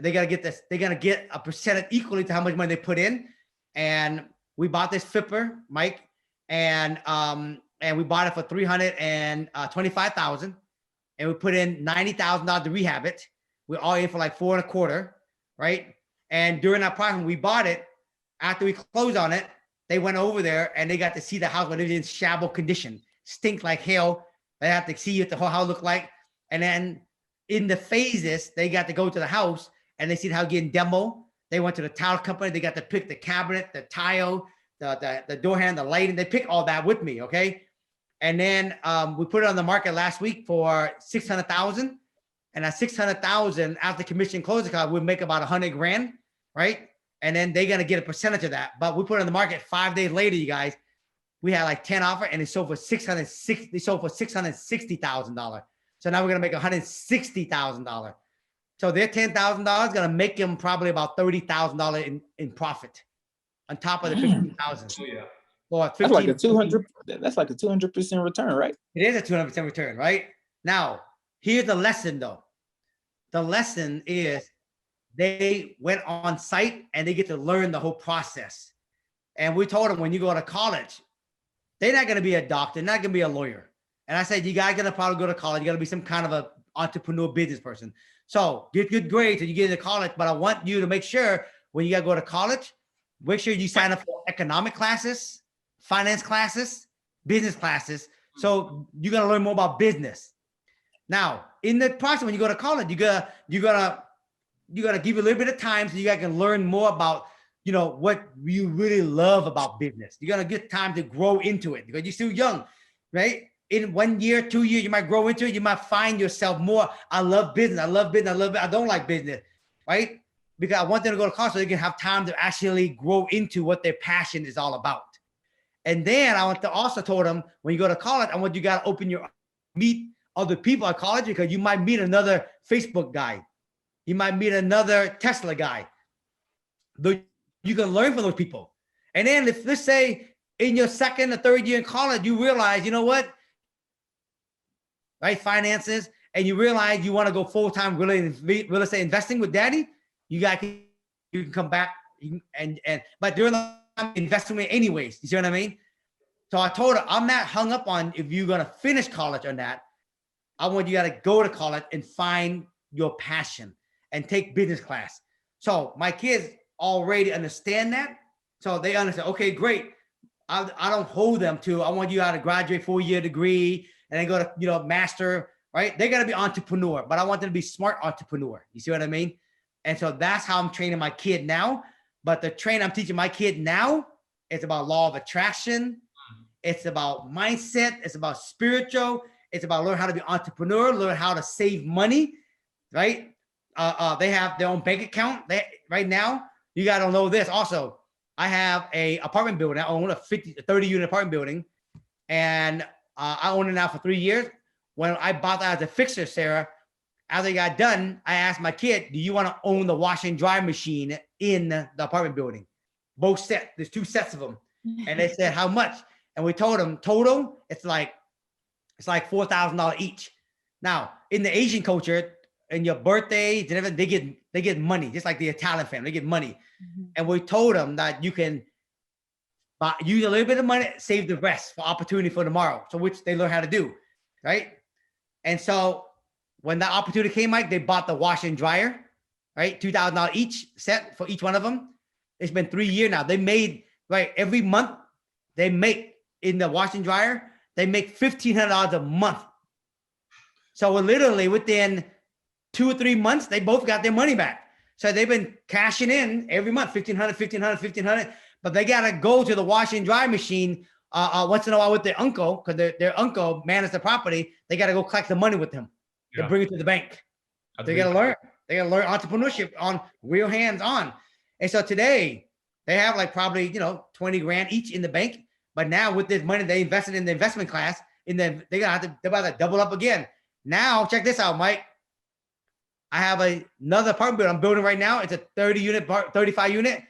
they gotta get this. They're gonna get a percentage equally to how much money they put in. And we bought this flipper, Mike, and we bought it for $325,000. And we put in $90,000 to rehab it. We're all in for like $4.25, right? And during that process, when we bought it, after we closed on it, they went over there and they got to see the house when it was in shabby condition, stink like hell. They had to see what the whole house looked like. And then in the phases, they got to go to the house and they see how getting demo. They went to the tile company. They got to pick the cabinet, the tile, the door handle, the lighting. They picked all that with me, okay? And then we put it on the market last week for $600,000. And at $600,000 after commission closing cost, we make about $100,000, right? And then they're gonna get a percentage of that. But we put it on the market 5 days later, you guys. We had like 10 offers, and it sold for $660,000. So now we're gonna make $160,000. So their $10,000 gonna make them probably about $30,000 in profit on top of the $15,000. Oh yeah. Or That's like a 200. That's like a 200% return, right? It is a 200% return, right? Now, here's the lesson though. The lesson is they went on site and they get to learn the whole process. And we told them when you go to college, they're not going to be a doctor, not going to be a lawyer. And I said, you guys going to probably go to college. You got to be some kind of a entrepreneur business person. So get good grades and you get into college, but I want you to make sure when you got to go to college, make sure you sign up for economic classes, finance classes, business classes. So you're going to learn more about business. Now, in the process, when you go to college, you gotta give you a little bit of time so you guys can learn more about, you know, what you really love about business. You're gonna get time to grow into it because you're still young, right? In 1 year, 2 years, you might grow into it. You might find yourself more. I love business. I love business. I love it. I don't like business, right? Because I want them to go to college so they can have time to actually grow into what their passion is all about. And then I want to also told them when you go to college, I want you guys to open your meet other people at college because you might meet another Facebook guy. You might meet another Tesla guy. But you can learn from those people. And then if let's say in your second or third year in college, you realize, you know what? Right? Finances, and you realize you want to go full-time real estate investing with daddy, you can come back but during the time investing with anyways. You see what I mean? So I told her I'm not hung up on if you're gonna finish college or not. I want you got to go to college and find your passion and take business class. So my kids already understand that. So they understand, okay, great. I don't hold them to, I want you to graduate 4-year degree and then go to, you know, master, right? They're going to be entrepreneur, but I want them to be smart entrepreneur. You see what I mean? And so that's how I'm training my kid now. But the training I'm teaching my kid now, it's about law of attraction. It's about mindset. It's about spiritual. It's about learn how to be entrepreneur, learn how to save money, right? They have their own bank account. Right now, you got to know this also. I have a apartment building. I own a 30 unit apartment building, and I own it now for 3 years. When I bought that as a fixer, Sarah, after I got done, I asked my kid, do you want to own the wash and dry machine in the apartment building? Both sets. There's 2 sets of them. And they said, how much? And we told them total, it's like $4,000 each. Now, in the Asian culture, in your birthdays and everything, they get money, just like the Italian family, they get money. And we told them that you can use a little bit of money, save the rest for opportunity for tomorrow. So which they learn how to do, right? And so when that opportunity came, Mike, they bought the wash and dryer, right? $2,000 each set for each one of them. It's been 3 years now. They made, right, every month they make in the wash and dryer, they make $1,500 a month. So literally within 2 or 3 months, they both got their money back. So they've been cashing in every month, $1,500, but they got to go to the wash and dry machine once in a while with their uncle, because their uncle manages the property. They got to go collect the money with him. Yeah. They bring it to the bank. They got to learn. They got to learn entrepreneurship on real hands on. And so today they have like probably, 20 grand each in the bank. But now with this money they invested in the investment class, they're about to double up again. Now check this out, Mike. I have another apartment building I'm building right now. It's a 35 unit.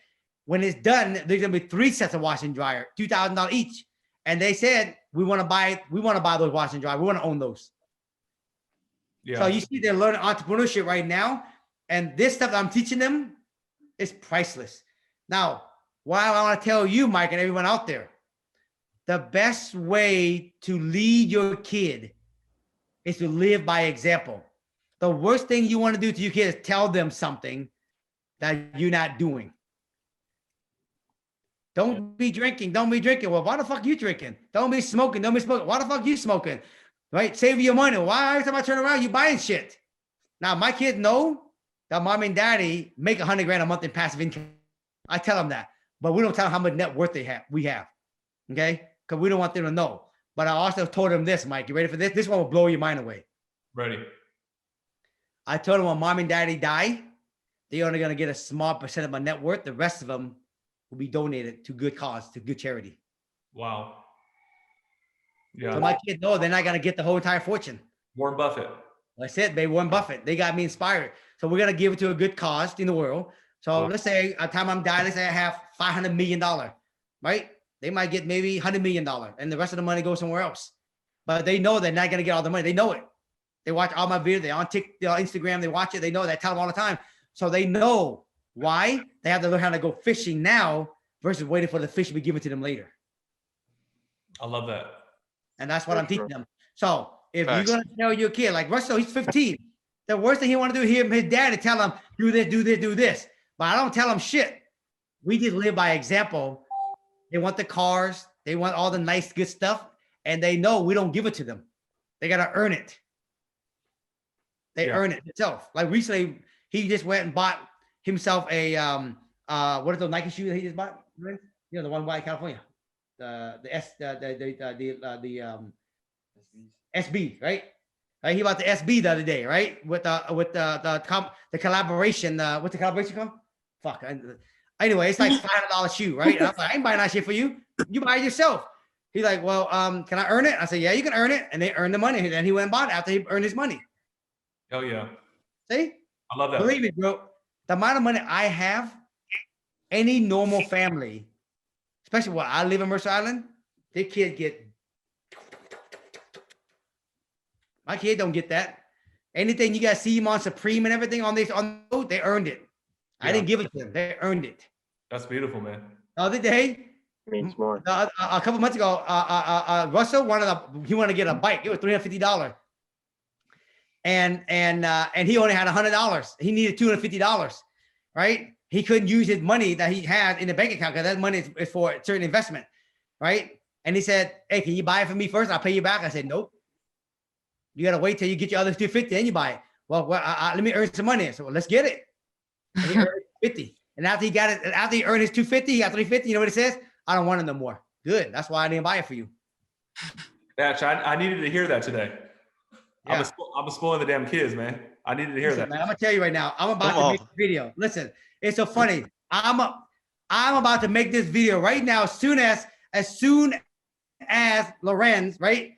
When it's done, there's gonna be 3 sets of wash and dryer, $2,000 each. And they said we want to buy those wash and dryer. We want to own those. Yeah. So you see, they're learning entrepreneurship right now, and this stuff that I'm teaching them is priceless. Now, what I want to tell you, Mike, and everyone out there, the best way to lead your kid is to live by example. The worst thing you want to do to your kid is tell them something that you're not doing. Don't be drinking. Don't be drinking. Well, why the fuck you drinking? Don't be smoking. Don't be smoking. Why the fuck you smoking? Right? Save your money. Why every time I turn around, you buying shit? Now, my kids know that mom and daddy make $100 grand a month in passive income. I tell them that, but we don't tell them how much net worth we have. Okay? Because we don't want them to know. But I also told them this, Mike. You ready for this? This one will blow your mind away. Ready. I told them when mom and daddy die, they're only going to get a small percent of my net worth. The rest of them will be donated to good cause, to good charity. Wow. Yeah. So my kids know they're not going to get the whole entire fortune. Warren Buffett. Like I said, baby, Warren Buffett. They got me inspired. So we're going to give it to a good cause in the world. So let's say at the time I'm dying, let's say I have $500 million, right? They might get maybe $100 million and the rest of the money goes somewhere else. But they know they're not going to get all the money. They know it. They watch all my videos. They're on TikTok, they're on Instagram. They watch it. They know that. I tell them all the time. So they know why they have to learn how to go fishing now versus waiting for the fish to be given to them later. I love that. And that's what I'm teaching them. So if you're going to tell your kid, like Russell, he's 15. The worst thing he want to do, his dad to tell him, do this, do this, do this. But I don't tell him shit. We just live by example. They want the cars. They want all the nice, good stuff. And they know we don't give it to them. They got to earn it. They earn it themselves. Like recently, he just went and bought himself a, what are those Nike shoes that he just bought? You know, the one white California. The SB, right? He bought the SB the other day, right? With the collaboration. What's the collaboration called? Fuck. Anyway, it's like $500 shoe, right? And I'm like, I ain't buying that shit for you. You buy it yourself. He's like, well, can I earn it? I said, yeah, you can earn it. And they earned the money. And then he went and bought it after he earned his money. Oh yeah. See? I love that. Believe me, bro. The amount of money I have, any normal family, especially where I live in Mercer Island, their kid get. My kid don't get that. Anything you guys see him on Supreme and everything on this, they earned it. I didn't give it to them. They earned it. That's beautiful, man. The other day, Means more. a couple months ago, Russell wanted to get a bike. It was $350, and he only had $100. He needed $250, right? He couldn't use his money that he had in the bank account because that money is for a certain investment, right? And he said, "Hey, can you buy it for me first? I'll pay you back." I said, "Nope. You gotta wait till you get your other $250, then you buy it." Well, let me earn some money. So let's get it. And he earned $50, and after he got it, after he earned his $250, he got $350. You know what it says? I don't want it no more. Good. That's why I didn't buy it for you. Thach, I needed to hear that today. Yeah. I'm spoiling the damn kids, man. I needed to hear that. Man, I'm gonna tell you right now. I'm about to make a video. Listen, it's so funny. I'm about to make this video right now. As soon as Lorenz, right,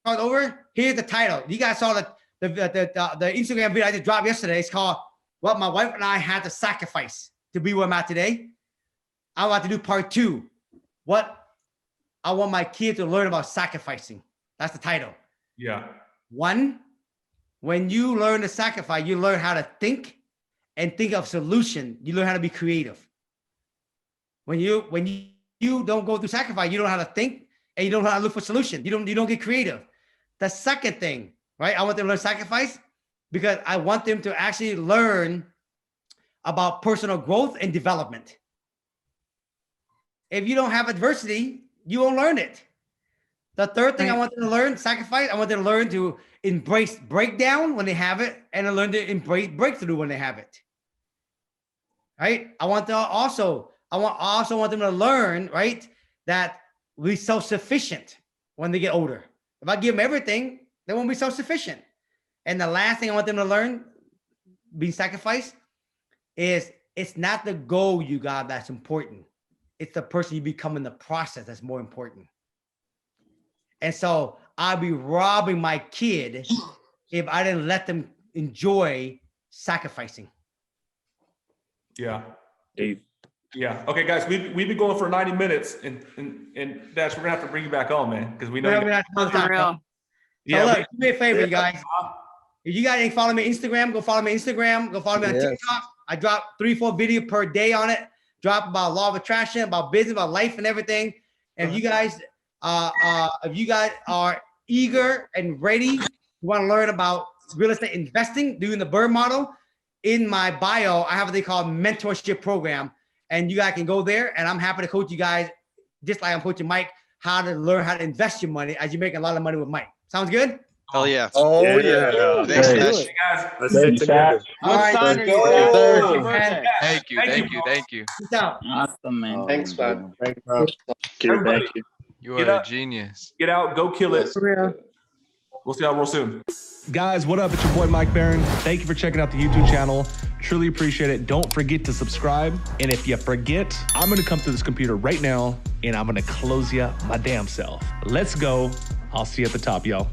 over. Here's the title. You guys saw the Instagram video I just dropped yesterday. It's called "What My Wife and I Had to Sacrifice to Be Where I'm At Today." I want to do part 2. What I want my kids to learn about sacrificing. That's the title. Yeah. 1, when you learn to sacrifice, you learn how to think and think of solution. You learn how to be creative. When you don't go through sacrifice, you don't know how to think and you don't know how to look for solution. You don't get creative. The second thing, right? I want them to learn sacrifice because I want them to actually learn about personal growth and development. If you don't have adversity, you won't learn it. The third thing I want them to learn, sacrifice, I want them to learn to embrace breakdown when they have it and to learn to embrace breakthrough when they have it. Right? I also want them to learn, right, that we're self-sufficient when they get older. If I give them everything, they won't be self-sufficient. And the last thing I want them to learn, being sacrificed, is it's not the goal you got that's important. It's the person you become in the process that's more important. And so I'll be robbing my kid if I didn't let them enjoy sacrificing. Yeah. Deep. Yeah. Okay, guys, we've been going for 90 minutes, and Thach, we're gonna have to bring you back on, man, because we know. For real. So look, do me a favor, you guys. If you guys ain't follow me on Instagram, go follow me on Instagram. Go follow me on TikTok. I drop 3-4 videos per day on it. Drop about law of attraction, about business, about life, and everything. And if you guys are eager and ready, you want to learn about real estate investing, doing the BRRRR model, in my bio, I have what they call mentorship program. And you guys can go there, and I'm happy to coach you guys, just like I'm coaching Mike, how to learn how to invest your money as you're making a lot of money with Mike. Sounds good? Hell yeah. Oh yeah. Thanks, Thach. Hey, guys. Let's get together. All right. Thank you. Thank you. Peace out. Awesome, man. Thanks, bud. Thank you. You Get are up. a genius. Get out, go kill it. For real. We'll see y'all real soon. Guys, what up? It's your boy, Mike Barron. Thank you for checking out the YouTube channel. Truly appreciate it. Don't forget to subscribe. And if you forget, I'm going to come to this computer right now and I'm going to close you my damn self. Let's go. I'll see you at the top, y'all.